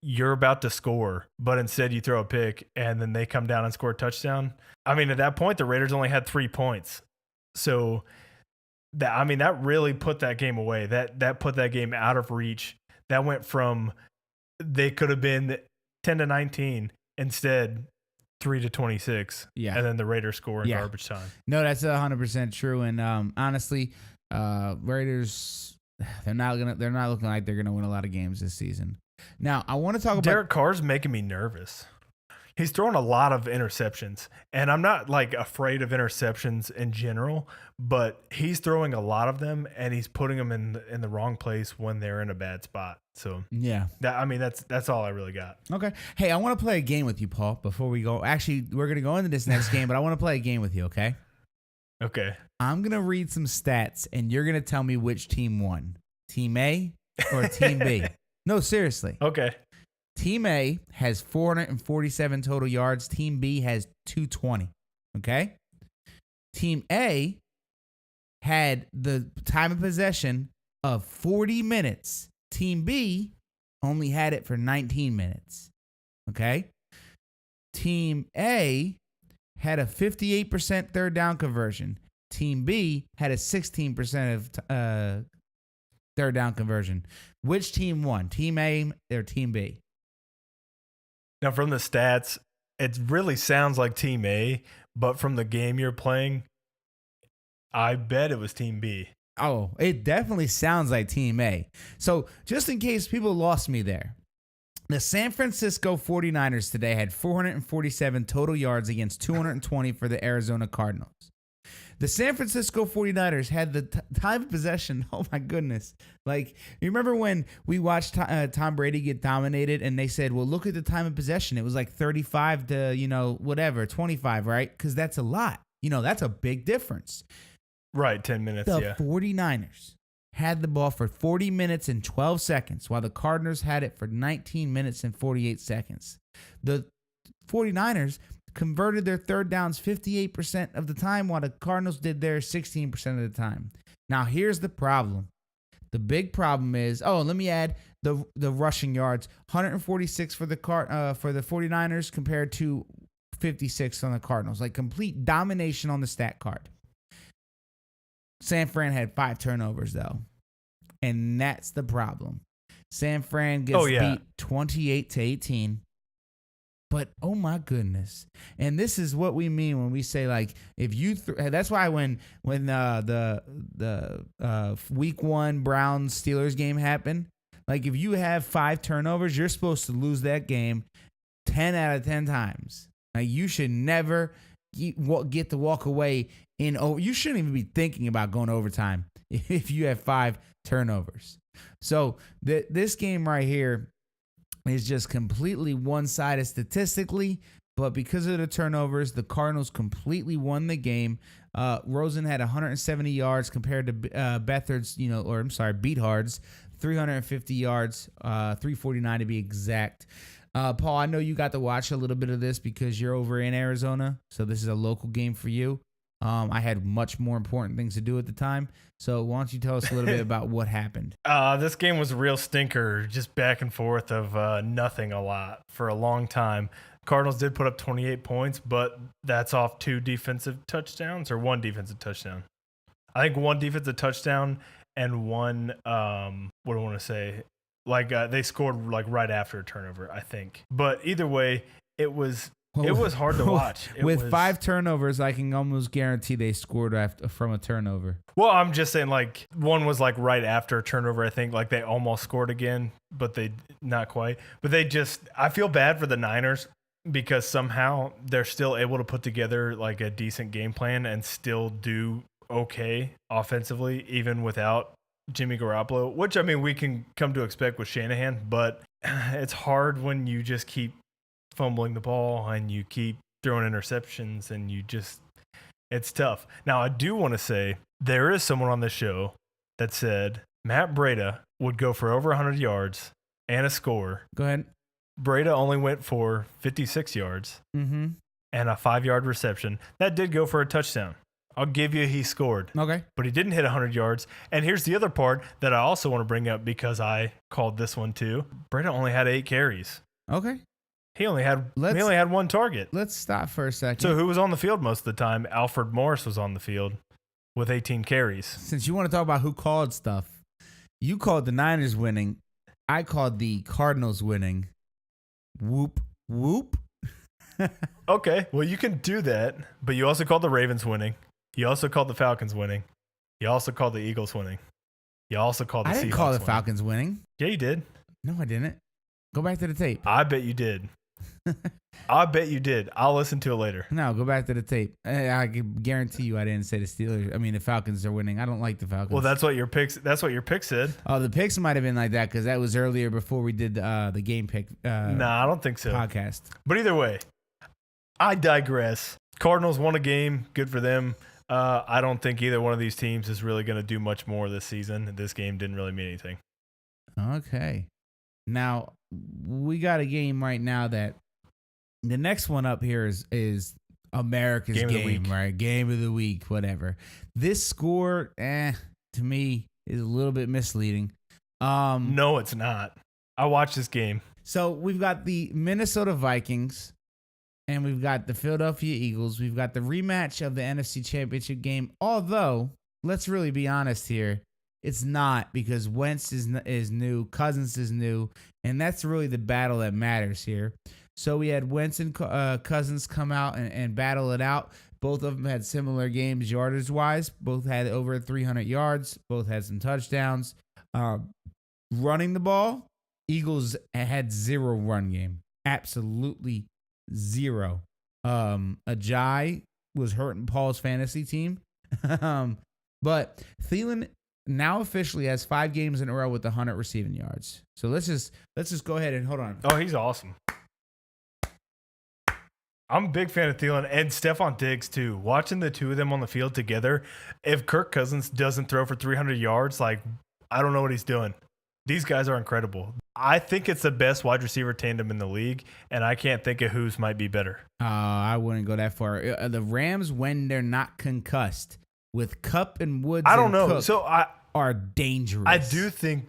you're about to score, but instead you throw a pick and then they come down and score a touchdown. I mean, at that point, the Raiders only had 3 points. So that really put that game away. That put that game out of reach. That went from they could have been 10-19. Instead, 3-26. Yeah. And then the Raiders score in garbage time. No, that's 100% true. And honestly, Raiders, they're not looking like they're gonna win a lot of games this season. Now, I want to talk about Derrick Carr's making me nervous. He's throwing a lot of interceptions, and I'm not like afraid of interceptions in general, but he's throwing a lot of them, and he's putting them in the wrong place when they're in a bad spot. So yeah, that's all I really got. Okay. Hey, I want to play a game with you, Paul. Before we go, actually, we're gonna go into this next game, but I want to play a game with you. Okay. Okay. I'm gonna read some stats, and you're gonna tell me which team won, Team A or Team B. No, seriously. Okay. Team A has 447 total yards. Team B has 220. Okay? Team A had the time of possession of 40 minutes. Team B only had it for 19 minutes. Okay? Team A had a 58% third down conversion. Team B had a 16% of third down conversion. Which team won? Team A or Team B? Now, from the stats, it really sounds like Team A, but from the game you're playing, I bet it was Team B. Oh, it definitely sounds like Team A. So, just in case people lost me there, the San Francisco 49ers today had 447 total yards against 220 for the Arizona Cardinals. The San Francisco 49ers had the time of possession. Oh, my goodness. Like, you remember when we watched Tom Brady get dominated and they said, well, look at the time of possession. It was like 35 to, 25, right? Because that's a lot. That's a big difference. Right, 10 minutes, The 49ers had the ball for 40 minutes and 12 seconds, while the Cardinals had it for 19 minutes and 48 seconds. The 49ers converted their third downs 58% of the time, while the Cardinals did theirs 16% of the time. Now, here's the problem. The big problem is, let me add the rushing yards. 146 for the 49ers compared to 56 on the Cardinals. Like, complete domination on the stat card. San Fran had 5 turnovers, though. And that's the problem. San Fran gets beat 28-18. But, oh, my goodness. And this is what we mean when we say, like, if you that's why when the week 1 Browns-Steelers game happened, like, if you have 5 turnovers, you're supposed to lose that game 10 out of 10 times. Like, you should never get to walk away you shouldn't even be thinking about going to overtime if you have 5 turnovers. So, this game right here is just completely one-sided statistically, but because of the turnovers, the Cardinals completely won the game. Rosen had 170 yards compared to Beathard's 350 yards, 349 to be exact. Paul, I know you got to watch a little bit of this because you're over in Arizona, so this is a local game for you. I had much more important things to do at the time. So why don't you tell us a little bit about what happened? This game was a real stinker, just back and forth of nothing a lot for a long time. Cardinals did put up 28 points, but that's off 2 defensive touchdowns or 1 defensive touchdown. I think 1 defensive touchdown and 1, what do I want to say? Like they scored like right after a turnover, I think. But either way, it was hard to watch. With 5 turnovers, I can almost guarantee they scored from a turnover. Well, I'm just saying, like, one was like right after a turnover, I think. Like, they almost scored again, but they not quite. But I feel bad for the Niners because somehow they're still able to put together like a decent game plan and still do okay offensively, even without Jimmy Garoppolo, which, I mean, we can come to expect with Shanahan, but it's hard when you just keep fumbling the ball and you keep throwing interceptions and it's tough. Now, I do want to say there is someone on this show that said Matt Breida would go for over 100 yards and a score. Go ahead. Breida only went for 56 yards and a 5-yard reception. That did go for a touchdown. I'll give you he scored. Okay. But he didn't hit 100 yards. And here's the other part that I also want to bring up because I called this one too. Breida only had 8 carries. Okay. He only had 1 target. Let's stop for a second. So who was on the field most of the time? Alfred Morris was on the field with 18 carries. Since you want to talk about who called stuff, you called the Niners winning. I called the Cardinals winning. Whoop, whoop. Okay, well, you can do that, but you also called the Ravens winning. You also called the Falcons winning. You also called the Eagles winning. You also called the Seahawks winning. I didn't call the Falcons winning. Yeah, you did. No, I didn't. Go back to the tape. I bet you did. I bet you did. I'll listen to it later. No, go back to the tape. I can guarantee you I didn't say the Steelers. I mean, the Falcons are winning. I don't like the Falcons. Well, that's what your picks said. Oh, the picks might have been like that because that was earlier before we did the game pick. I don't think so. Podcast. But either way, I digress. Cardinals won a game. Good for them. I don't think either one of these teams is really going to do much more this season. This game didn't really mean anything. Okay. Now, we got a game right now that the next one up here is America's game, right? Game of the week, whatever. This score, to me, is a little bit misleading. No, it's not. I watched this game. So we've got the Minnesota Vikings and we've got the Philadelphia Eagles. We've got the rematch of the NFC Championship game. Although, let's really be honest here. It's not because Wentz is new, Cousins is new, and that's really the battle that matters here. So we had Wentz and Cousins come out and battle it out. Both of them had similar games yardage-wise. Both had over 300 yards. Both had some touchdowns. Running the ball, Eagles had zero run game. Absolutely zero. Ajay was hurting Paul's fantasy team. But Thielen now officially has 5 games in a row with 100 receiving yards. So let's just go ahead and hold on. Oh, he's awesome. I'm a big fan of Thielen and Stephon Diggs too. Watching the two of them on the field together, if Kirk Cousins doesn't throw for 300 yards, I don't know what he's doing. These guys are incredible. I think it's the best wide receiver tandem in the league, and I can't think of whose might be better. I wouldn't go that far. The Rams, when they're not concussed, with Kupp and Woods, I don't know. Cook So are dangerous. I do think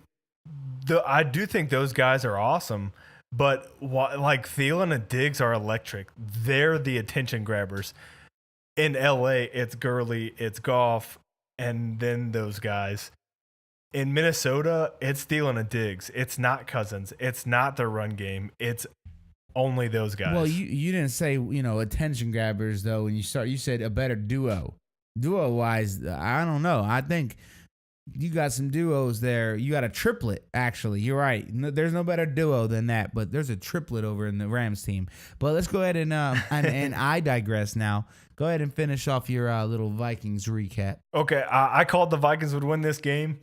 those guys are awesome, but Thielen and Diggs are electric. They're the attention grabbers. In LA, it's Gurley, it's Goff, and then those guys. In Minnesota, it's Thielen and Diggs. It's not Cousins. It's not their run game. It's only those guys. Well, you didn't say attention grabbers though. When you said a better duo. Duo wise, I don't know. I think you got some duos there. You got a triplet, actually. You're right. There's no better duo than that, but there's a triplet over in the Rams team. But let's go ahead and I digress now. Go ahead and finish off your little Vikings recap. Okay, I called the Vikings would win this game.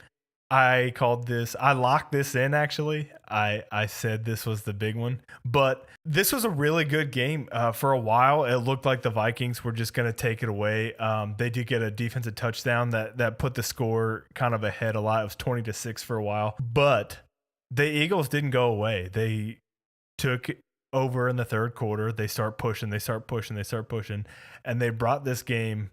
I locked this in, actually. I said this was the big one. But this was a really good game. For a while, it looked like the Vikings were just going to take it away. They did get a defensive touchdown that put the score kind of ahead a lot. It was 20-6 for a while. But the Eagles didn't go away. They took over in the third quarter. They start pushing. And they brought this game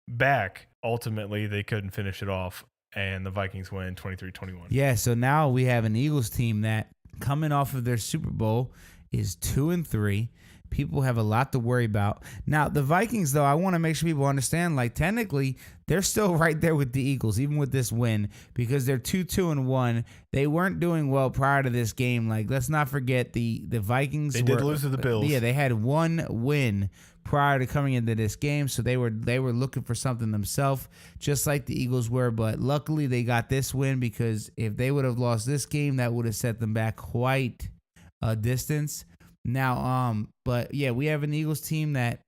back. Ultimately, they couldn't finish it off. And the Vikings win 23-21. Yeah, so now we have an Eagles team that, coming off of their Super Bowl, is 2-3. People have a lot to worry about. Now, the Vikings, though, I want to make sure people understand, technically, they're still right there with the Eagles, even with this win, because they're 2-1. They weren't doing well prior to this game. Let's not forget the Vikings. They did lose to the Bills. Yeah, they had one win prior to coming into this game, so they were looking for something themselves, just like the Eagles were. But luckily, they got this win, because if they would have lost this game, that would have set them back quite a distance. Now, but yeah, we have an Eagles team that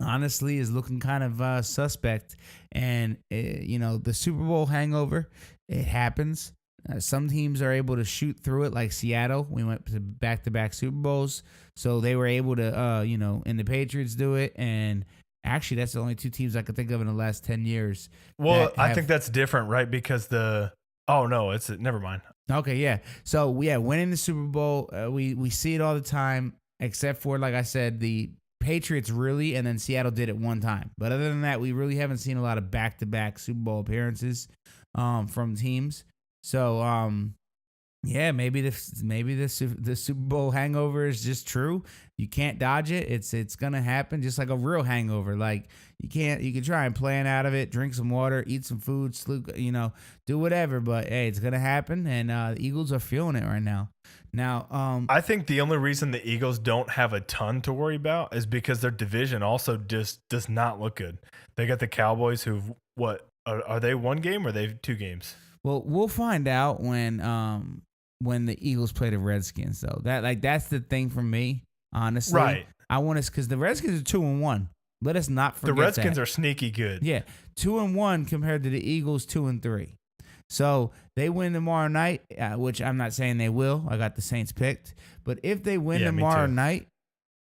honestly is looking kind of suspect, and the Super Bowl hangover, it happens. Some teams are able to shoot through it, like Seattle. We went to back-to-back Super Bowls, so they were able to, and the Patriots do it. And actually, that's the only two teams I could think of in the last 10 years. Well, I think that's different, right? Because never mind. Okay, yeah. So, winning the Super Bowl, we see it all the time, except for, like I said, the Patriots really, and then Seattle did it one time. But other than that, we really haven't seen a lot of back-to-back Super Bowl appearances from teams. So, Yeah, maybe the Super Bowl hangover is just true. You can't dodge it. It's gonna happen, just like a real hangover. Like you can try and plan out of it, drink some water, eat some food, sleep, do whatever. But hey, it's gonna happen, and the Eagles are feeling it right now. Now, I think the only reason the Eagles don't have a ton to worry about is because their division also just does not look good. They got the Cowboys, who are they one game or are they 2 games? Well, we'll find out when the Eagles play the Redskins, though. That's the thing for me, honestly. Right. I want us, because the Redskins are 2-1. Let us not forget the Redskins that. are sneaky good. Yeah, 2-1 compared to the Eagles 2-3. So they win tomorrow night, which I'm not saying they will. I got the Saints picked, but if they win tomorrow night,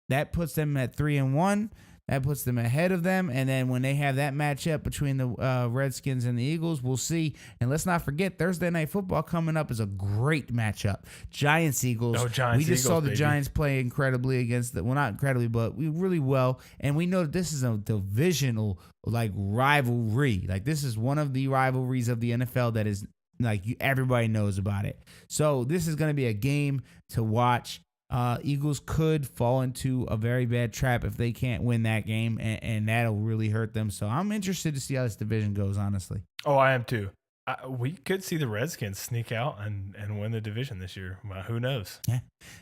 that puts them at 3-1. That puts them ahead of them. And then when they have that matchup between the Redskins and the Eagles, we'll see. And let's not forget, Thursday Night Football coming up is a great matchup. Giants-Eagles. Oh, Giants, we just saw the baby. Giants play incredibly against well, not incredibly, but we really well. And we know that this is a divisional rivalry. Like, this is one of the rivalries of the NFL that is everybody knows about it. So this is going to be a game to watch. Eagles could fall into a very bad trap if they can't win that game, and that'll really hurt them. So I'm interested to see how this division goes, honestly. Oh, I am too. We could see the Redskins sneak out and win the division this year. Well, who knows? Yeah.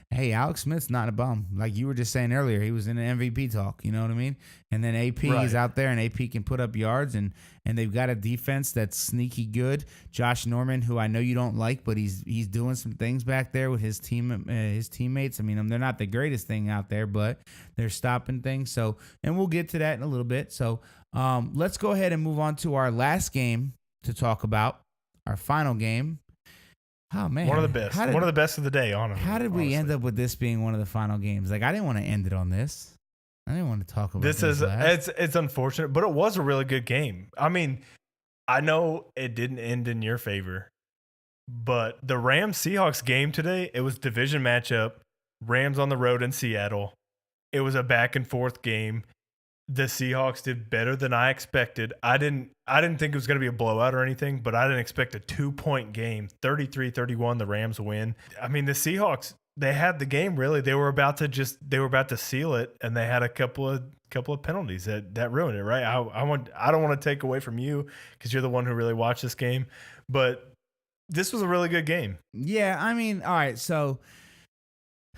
Hey, Alex Smith's not a bum. Like you were just saying earlier, he was in an MVP talk. You know what I mean? And then AP is out there, and AP can put up yards, and they've got a defense that's sneaky good. Josh Norman, who I know you don't like, but he's doing some things back there with his teammates. I mean, they're not the greatest thing out there, but they're stopping things. So, and we'll get to that in a little bit. So, let's go ahead and move on to our last game to talk about, our final game. Oh, man. One of the best. One of the best of the day, honestly. How did we end up with this being one of the final games? Like, I didn't want to end it on this. I didn't want to talk about this. It's unfortunate, but it was a really good game. I mean, I know it didn't end in your favor, but the Rams-Seahawks game today, it was division matchup, Rams on the road in Seattle. It was a back-and-forth game. The Seahawks did better than I expected. I didn't think it was going to be a blowout or anything, but I didn't expect a 2-point game. 33-31, the Rams win. I mean, the Seahawks, they had the game really. They were about to seal it, and they had a couple of penalties that ruined it, right? I don't want to take away from you because you're the one who really watched this game, but this was a really good game. Yeah, I mean, all right, so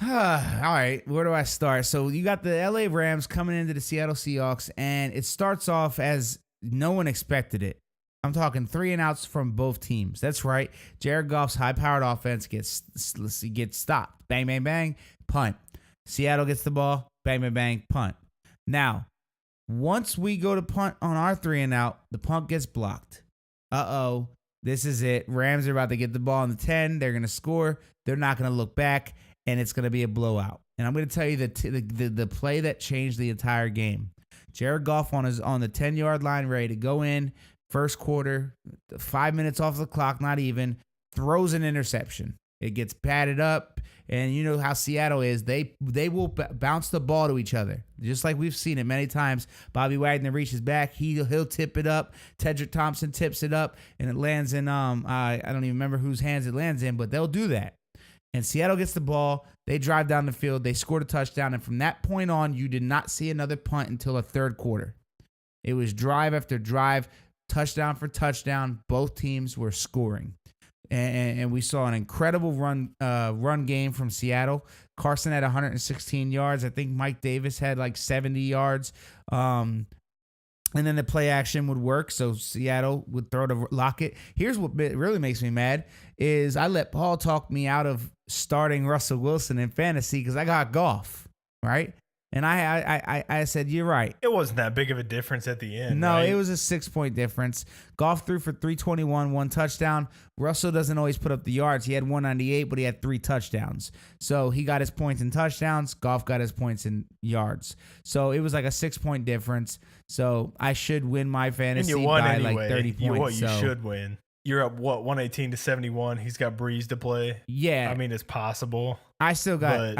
all right, where do I start? So you got the LA Rams coming into the Seattle Seahawks, and it starts off as no one expected it. I'm talking 3-and-outs from both teams. That's right. Jared Goff's high-powered offense gets stopped. Bang, bang, bang, punt. Seattle gets the ball. Bang, bang, bang, punt. Now, once we go to punt on our 3-and-out, the punt gets blocked. Uh-oh, this is it. Rams are about to get the ball on the 10. They're going to score. They're not going to look back. And it's going to be a blowout. And I'm going to tell you the play that changed the entire game. Jared Goff on the 10-yard line, ready to go in, first quarter, 5 minutes off the clock, not even, throws an interception. It gets padded up, and you know how Seattle is. They will bounce the ball to each other, just like we've seen it many times. Bobby Wagner reaches back, he'll tip it up. Tedrick Thompson tips it up, and it lands in I don't even remember whose hands it lands in, but they'll do that. And Seattle gets the ball. They drive down the field. They scored a touchdown. And from that point on, you did not see another punt until the third quarter. It was drive after drive, touchdown for touchdown. Both teams were scoring. And we saw an incredible run game from Seattle. Carson had 116 yards. I think Mike Davis had like 70 yards. And then the play action would work, so Seattle would throw to Lockett. Here's what really makes me mad is I let Paul talk me out of starting Russell Wilson in fantasy because I got Goff, right? And I said, you're right. It wasn't that big of a difference at the end. No, right? It was a 6-point difference. Goff threw for 321, 1 touchdown. Russell doesn't always put up the yards. He had 198, but he had 3 touchdowns. So he got his points in touchdowns. Goff got his points in yards. So it was like a 6-point difference. So I should win my fantasy by anyway. Like 30 points. You should win. You're up, 118-71. He's got Breeze to play. Yeah. I mean, it's possible. I still got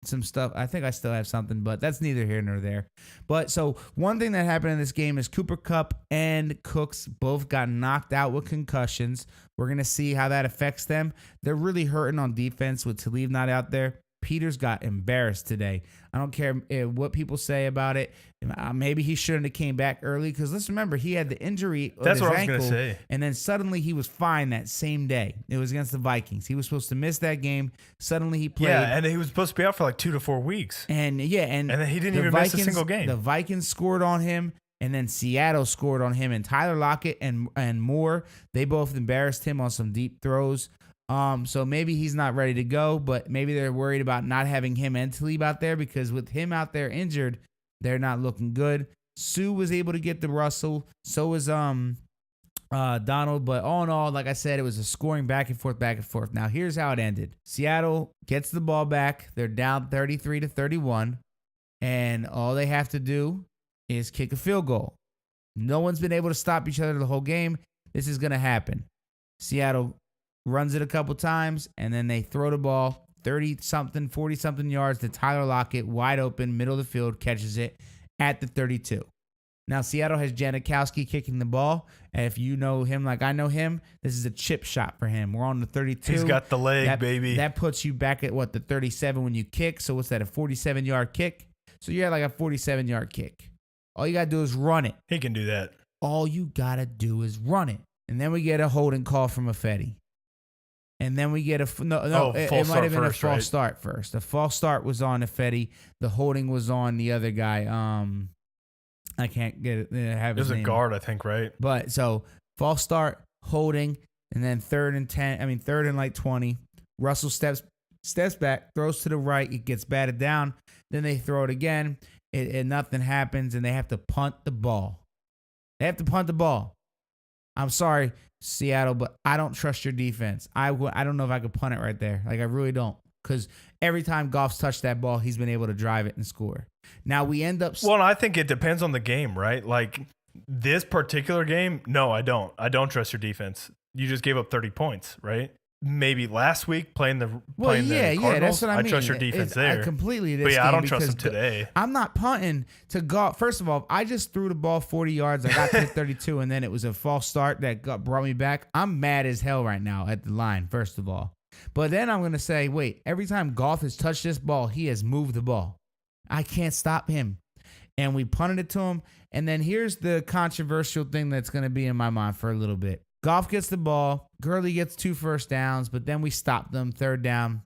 some stuff. I think I still have something, but that's neither here nor there. But so one thing that happened in this game is Cooper Kupp and Cooks both got knocked out with concussions. We're going to see how that affects them. They're really hurting on defense with Talib not out there. Peters got embarrassed today. I don't care what people say about it. Maybe he shouldn't have came back early because let's remember he had the injury of his ankle. That's what I was going to say. And then suddenly he was fine that same day. It was against the Vikings. He was supposed to miss that game. Suddenly he played. Yeah, and he was supposed to be out for like 2 to 4 weeks. And then he didn't even miss a single game. The Vikings scored on him. And then Seattle scored on him, and Tyler Lockett and Moore, they both embarrassed him on some deep throws. So maybe he's not ready to go, but maybe they're worried about not having him and Talib out there because with him out there injured, they're not looking good. Sue was able to get the Russell. So was Donald. But all in all, like I said, it was a scoring back and forth. Now here's how it ended. Seattle gets the ball back. They're down 33-31, and all they have to do is kick a field goal. No one's been able to stop each other the whole game. This is going to happen. Seattle runs it a couple times, and then they throw the ball 30-something, 40-something yards to Tyler Lockett, wide open, middle of the field, catches it at the 32. Now, Seattle has Janikowski kicking the ball. And if you know him like I know him, this is a chip shot for him. We're on the 32. He's got the leg, baby. That puts you back at, the 37 when you kick. So what's that, a 47-yard kick? So you're at like a 47-yard kick. All you got to do is run it. He can do that. All you got to do is run it. And then we get a holding call from Affetti. And then we get it might have been a false start first. The false start was on Affetti. The holding was on the other guy. I can't get it. It was a guard, I think, right? But so false start, holding, and then third and like 20. Russell steps back, throws to the right. It gets batted down. Then they throw it again. And nothing happens, and they have to punt the ball. I'm sorry, Seattle, but I don't trust your defense. I don't know if I could punt it right there. Like, I really don't. Because every time Goff's touched that ball, he's been able to drive it and score. Now, we end up... Well, I think it depends on the game, right? Like, this particular game, no, I don't. I don't trust your defense. You just gave up 30 points, right? Maybe last week playing the Cardinals, that's what I mean. I trust your defense there. I completely. But I don't trust them today. I'm not punting to Goff. First of all, I just threw the ball 40 yards. I got to 32, and then it was a false start that brought me back. I'm mad as hell right now at the line, first of all. But then I'm going to say, wait, every time Goff has touched this ball, he has moved the ball. I can't stop him. And we punted it to him. And then here's the controversial thing that's going to be in my mind for a little bit. Goff gets the ball. Gurley gets 2 first downs, but then we stop them, 3rd down.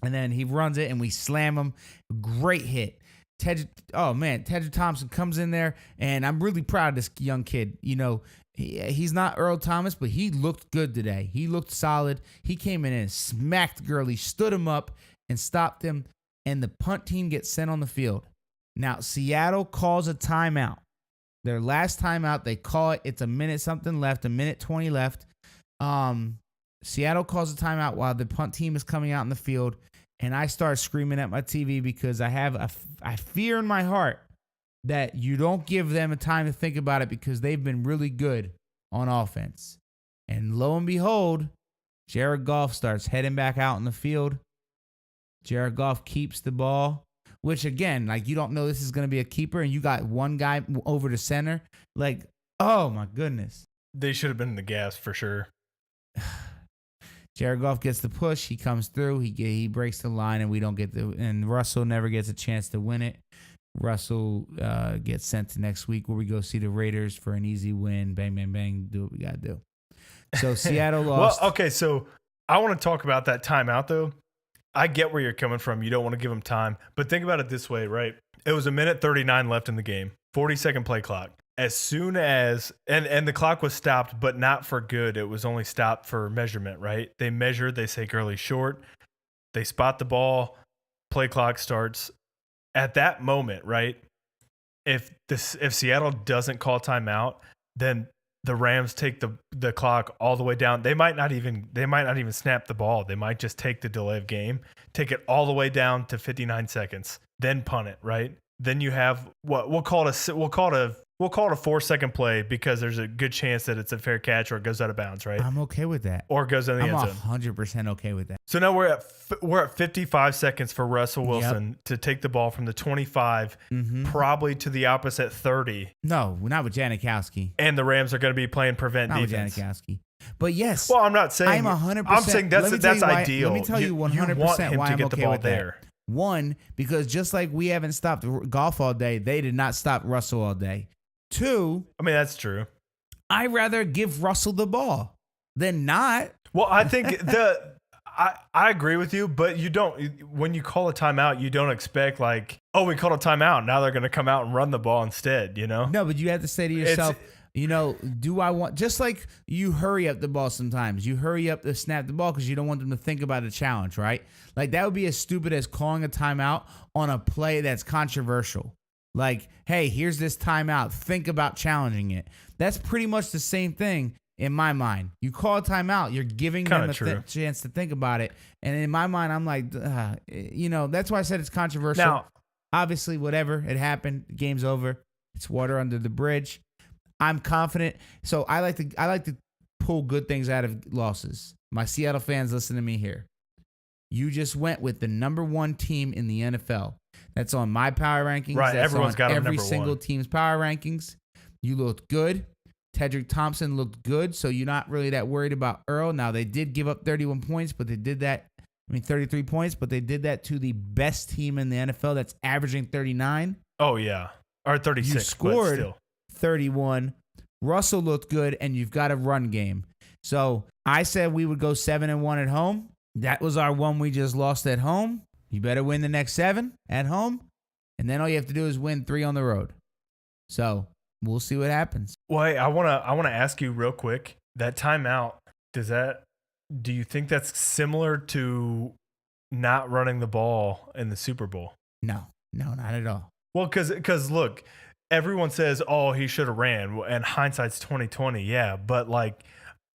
And then he runs it, and we slam him. Great hit. Tedrick Thompson comes in there, and I'm really proud of this young kid. You know, he's not Earl Thomas, but he looked good today. He looked solid. He came in and smacked Gurley, stood him up, and stopped him, and the punt team gets sent on the field. Now, Seattle calls a timeout. Their last timeout, they call it. It's a minute something left, a minute 20 left. Seattle calls a timeout while the punt team is coming out in the field, and I start screaming at my TV because I have a fear in my heart that you don't give them a time to think about it because they've been really good on offense. And lo and behold, Jared Goff starts heading back out in the field. Jared Goff keeps the ball. Which, again, like, you don't know this is going to be a keeper, and you got one guy over the center. Like, oh, my goodness. They should have been in the gas for sure. Jared Goff gets the push. He comes through. He breaks the line, and we don't get and Russell never gets a chance to win it. Russell gets sent to next week where we go see the Raiders for an easy win. Bang, bang, bang. Do what we got to do. So, Seattle lost. Well, okay, so I want to talk about that timeout, though. I get where you're coming from. You don't want to give them time. But think about it this way, right? It was a minute 39 left in the game. 40-second play clock. As soon as and the clock was stopped, but not for good. It was only stopped for measurement, right? They measured, they say Gurley short. They spot the ball. Play clock starts. At that moment, right? If Seattle doesn't call timeout, then the Rams take the clock all the way down. They might not even snap the ball. They might just take the delay of game, take it all the way down to 59 seconds, then punt it, right? Then you have what we'll call it We'll call it a 4-second play because there's a good chance that it's a fair catch or it goes out of bounds, right? I'm okay with that. Or it goes in the end zone. I'm 100% okay with that. So now we're at 55 seconds for Russell Wilson to take the ball from the 25, probably to the opposite 30. No, not with Janikowski. And the Rams are going to be playing prevent defense. With Janikowski. But yes. Well, I'm not saying. I'm 100%. I'm saying that's ideal. Let me tell you 100% want him why to I'm get okay the ball with there. That. One, because just like we haven't stopped golf all day, they did not stop Russell all day. Two, I mean, that's true. I'd rather give Russell the ball than not. Well, I think I agree with you, but you don't, when you call a timeout, you don't expect like, oh, we called a timeout. Now they're going to come out and run the ball instead, you know? No, but you have to say to yourself, do I want, just like you hurry up the ball sometimes. You hurry up to snap the ball because you don't want them to think about a challenge, right? Like that would be as stupid as calling a timeout on a play that's controversial. Like, hey, here's this timeout. Think about challenging it. That's pretty much the same thing in my mind. You call a timeout, you're giving them a chance to think about it. And in my mind, I'm like, that's why I said it's controversial. Now, obviously, whatever, it happened. The game's over. It's water under the bridge. I'm confident. So I like to pull good things out of losses. My Seattle fans, listen to me here. You just went with the number one team in the NFL. That's on my power rankings. Right, That's everyone's got every number single one. Team's power rankings. You looked good. Tedrick Thompson looked good, so you're not really that worried about Earl. Now, they did give up 31 points, but they did that. 33 points, but they did that to the best team in the NFL that's averaging 39. Oh, yeah. Or 36. You scored but still. 31. Russell looked good, and you've got a run game. So I said we would go 7-1 at home. That was our one we just lost at home. You better win the next 7 at home, and then all you have to do is win 3 on the road. So we'll see what happens. Well, hey, I wanna ask you real quick. That timeout, do you think that's similar to not running the ball in the Super Bowl? No, not at all. Well, because look, everyone says, "Oh, he should have ran," and hindsight's 20/20. Yeah, but like.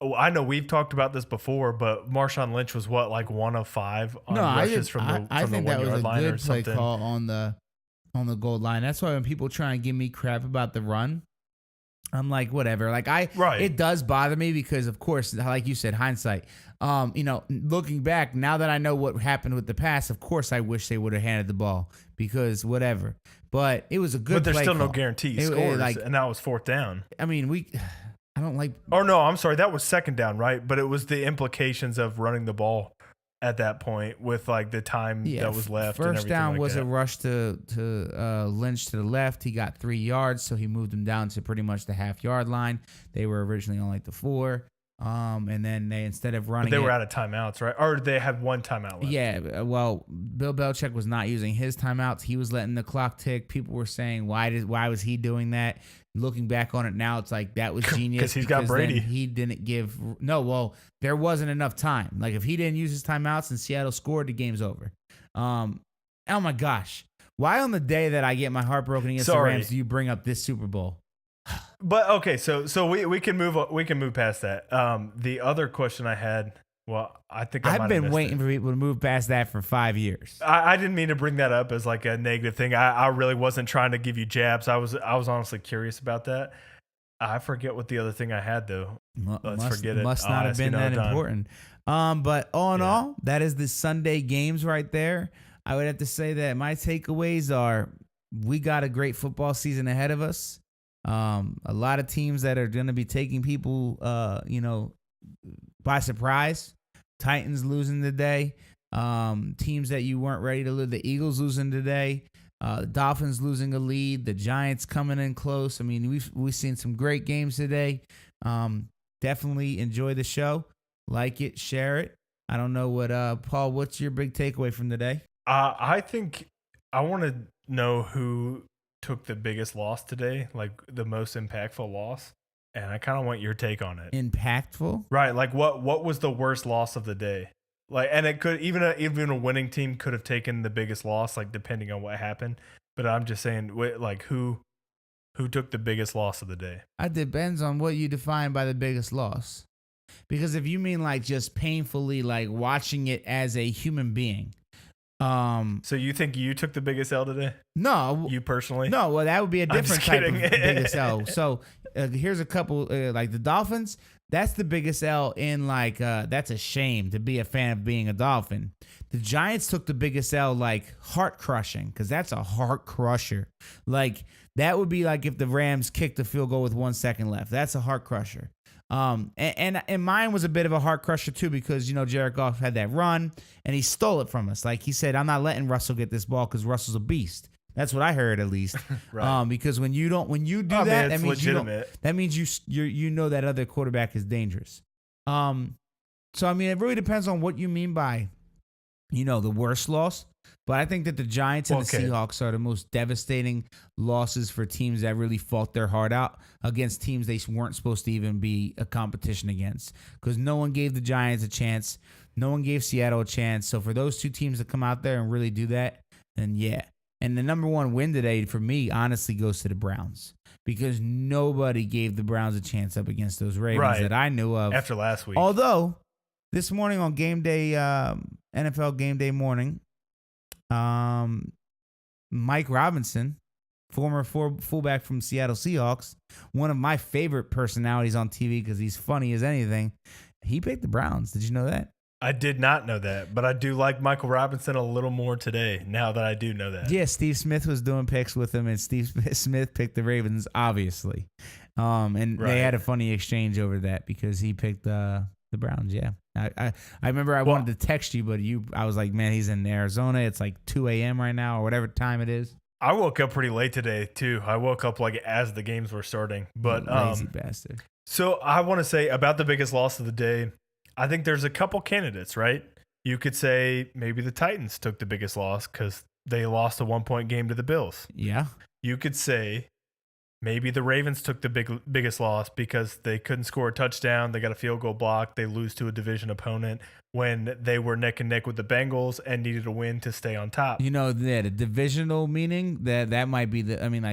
I know we've talked about this before, but Marshawn Lynch was what, like 1 of 5 on rushes from the 1-yard line or something. I think that was a good play call on the goal line. That's why when people try and give me crap about the run, I'm like, whatever. Like it does bother me because, of course, like you said, hindsight. Looking back, now that I know what happened with the pass, of course, I wish they would have handed the ball because whatever. But it was a good. But there's play still call. No guarantee scores, and that was 4th down. I mean, I don't like. Oh no, I'm sorry. That was 2nd down, right? But it was the implications of running the ball at that point with like the time that was left. First down was a rush to Lynch to the left. He got 3 yards, so he moved them down to pretty much the half-yard line. They were originally on like the 4, and then they instead of running, they were out of timeouts, right? Or they had 1 timeout left. Yeah, well, Bill Belichick was not using his timeouts. He was letting the clock tick. People were saying, why was he doing that? Looking back on it now, it's like that was genius because he's got Brady. He didn't give there wasn't enough time. Like if he didn't use his timeouts and Seattle scored, the game's over. Oh my gosh, why on the day that I get my heart broken against the Rams do you bring up this Super Bowl? But okay, so we can move past that. The other question I had. Well, I think I've been waiting for people to move past that for 5 years. I didn't mean to bring that up as like a negative thing. I really wasn't trying to give you jabs. I was honestly curious about that. I forget what the other thing I had though. Forget it. Must not have been that important. But all in all, that is the Sunday games right there. I would have to say that my takeaways are we got a great football season ahead of us. A lot of teams that are going to be taking people, by surprise. Titans losing today. Teams that you weren't ready to lose. The Eagles losing today. The Dolphins losing a lead. The Giants coming in close. I mean, we've seen some great games today. Definitely enjoy the show. Like it, share it. I don't know what Paul. What's your big takeaway from today? I think I want to know who took the biggest loss today, like the most impactful loss. And I kind of want your take on it. Impactful? Right. Like what was the worst loss of the day? Like, and it could even a winning team could have taken the biggest loss, like depending on what happened. But I'm just saying, like who took the biggest loss of the day? It depends on what you define by the biggest loss. Because if you mean like just painfully, like watching it as a human being, So you think you took the biggest L today? No, you personally? No, well, that would be a different type of kidding. biggest L. So here's a couple, like the Dolphins. That's the biggest L in like that's a shame to be a fan of being a Dolphin. The Giants took the biggest L like heart crushing because that's a heart crusher. Like that would be like if the Rams kicked the field goal with 1 second left. That's a heart crusher. And mine was a bit of a heart crusher too because Jared Goff had that run and he stole it from us. Like he said, I'm not letting Russell get this ball because Russell's a beast. That's what I heard at least. Right. Because when you do that, that means that means you know that other quarterback is dangerous. So I mean, it really depends on what you mean by, the worst loss. But I think that the Giants and the Seahawks are the most devastating losses for teams that really fought their heart out against teams they weren't supposed to even be a competition against. Because no one gave the Giants a chance. No one gave Seattle a chance. So for those two teams to come out there and really do that, then yeah. And the number one win today for me honestly goes to the Browns. Because nobody gave the Browns a chance up against those Ravens that I knew of. After last week. Although, this morning on game day, NFL game day morning, Mike Robinson, former fullback from Seattle Seahawks, one of my favorite personalities on TV because he's funny as anything, he picked the Browns. Did you know that? I did not know that, but I do like Michael Robinson a little more today now that I do know that. Yeah, Steve Smith was doing picks with him, and Steve Smith picked the Ravens, obviously. They had a funny exchange over that because he picked the Browns, yeah. I remember I wanted to text you, but I was like, man, he's in Arizona. It's like 2 a.m. right now or whatever time it is. I woke up pretty late today, too. I woke up like as the games were starting. But lazy bastard. So I want to say about the biggest loss of the day, I think there's a couple candidates, right? You could say maybe the Titans took the biggest loss because they lost a 1-point game to the Bills. Yeah. You could say maybe the Ravens took the biggest loss because they couldn't score a touchdown. They got a field goal block. They lose to a division opponent when they were neck and neck with the Bengals and needed a win to stay on top. The divisional meaning, that might be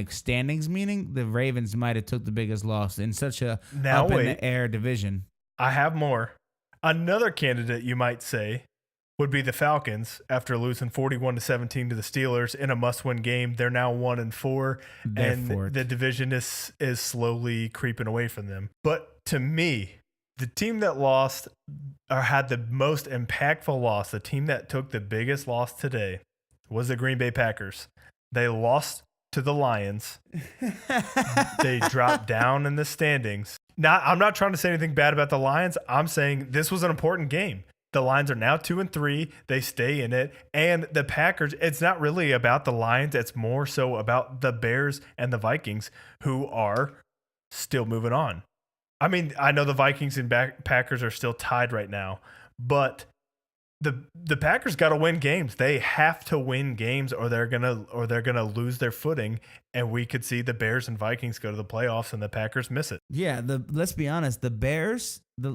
standings meaning, the Ravens might have took the biggest loss in such a in the air division. I have more. Another candidate you might say would be the Falcons after losing 41-17 to the Steelers in a must-win game. They're now 1-4, and the division is slowly creeping away from them. But to me, the team that lost or had the most impactful loss, the team that took the biggest loss today, was the Green Bay Packers. They lost to the Lions. They dropped down in the standings. Now, I'm not trying to say anything bad about the Lions. I'm saying this was an important game. The Lions are now 2-3. They stay in it. And the Packers, it's not really about the Lions. It's more so about the Bears and the Vikings, who are still moving on. I mean, I know the Vikings and Packers are still tied right now, but the Packers got to win games. They have to win games, or they're gonna lose their footing. And we could see the Bears and Vikings go to the playoffs, and the Packers miss it. Yeah, let's be honest. The Bears, the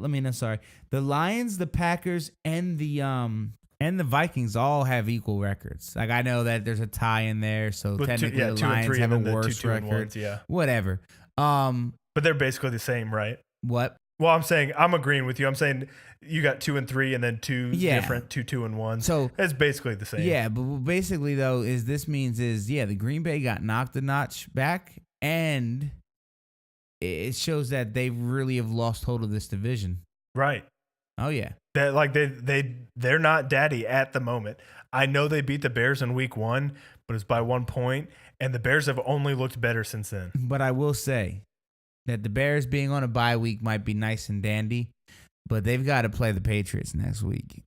Lions, the Packers, and the Vikings all have equal records. Like I know that there's a tie in there, so technically the Lions have a worse record. Yeah, whatever. But they're basically the same, right? What? Well, I'm saying I'm agreeing with you. I'm saying you got 2-3 and then two different 2-2-1. So it's basically the same. Yeah, but basically though the Green Bay got knocked a notch back, and it shows that they really have lost hold of this division. Right. Oh yeah. That they're not daddy at the moment. I know they beat the Bears in week 1, but it's by 1 point, and the Bears have only looked better since then. But I will say that the Bears being on a bye week might be nice and dandy, but they've got to play the Patriots next week.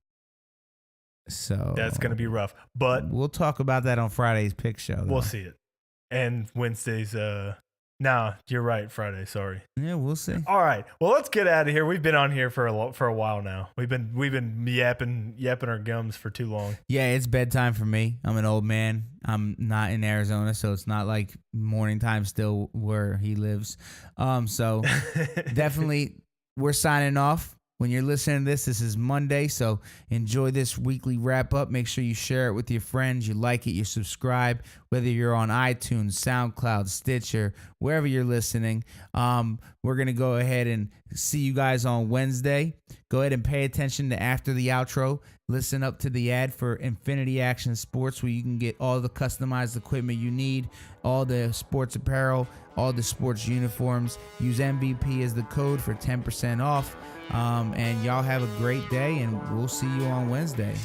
So that's going to be rough. But we'll talk about that on Friday's pick show, though. We'll see it. And Wednesday's nah, you're right, Friday, sorry. Yeah, we'll see. All right. Well, let's get out of here. We've been on here for a while now. We've been yapping our gums for too long. Yeah, it's bedtime for me. I'm an old man. I'm not in Arizona, so it's not like morning time still where he lives. So definitely we're signing off. When you're listening to this is Monday, so enjoy this weekly wrap-up. Make sure you share it with your friends. You like it, you subscribe, whether you're on iTunes, SoundCloud, Stitcher, wherever you're listening. We're going to go ahead and see you guys on Wednesday. Go ahead and pay attention to after the outro. Listen up to the ad for Infinity Action Sports, where you can get all the customized equipment you need, all the sports apparel, all the sports uniforms. Use MVP as the code for 10% off. And y'all have a great day, and we'll see you on Wednesday.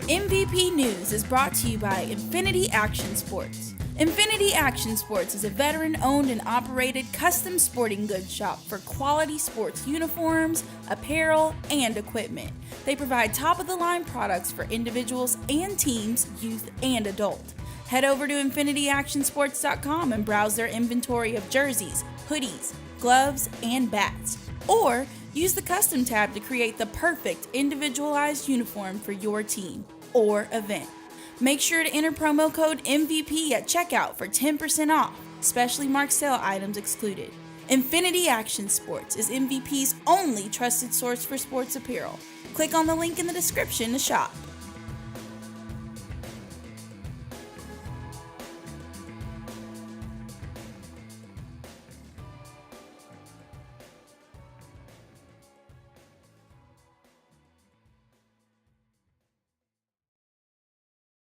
MVP News is brought to you by Infinity Action Sports. Infinity Action Sports is a veteran-owned and operated custom sporting goods shop for quality sports uniforms, apparel, and equipment. They provide top-of-the-line products for individuals and teams, youth and adult. Head over to infinityactionsports.com and browse their inventory of jerseys, hoodies, gloves, and bats. Or use the custom tab to create the perfect individualized uniform for your team or event. Make sure to enter promo code MVP at checkout for 10% off, specially marked sale items excluded. Infinity Action Sports is MVP's only trusted source for sports apparel. Click on the link in the description to shop.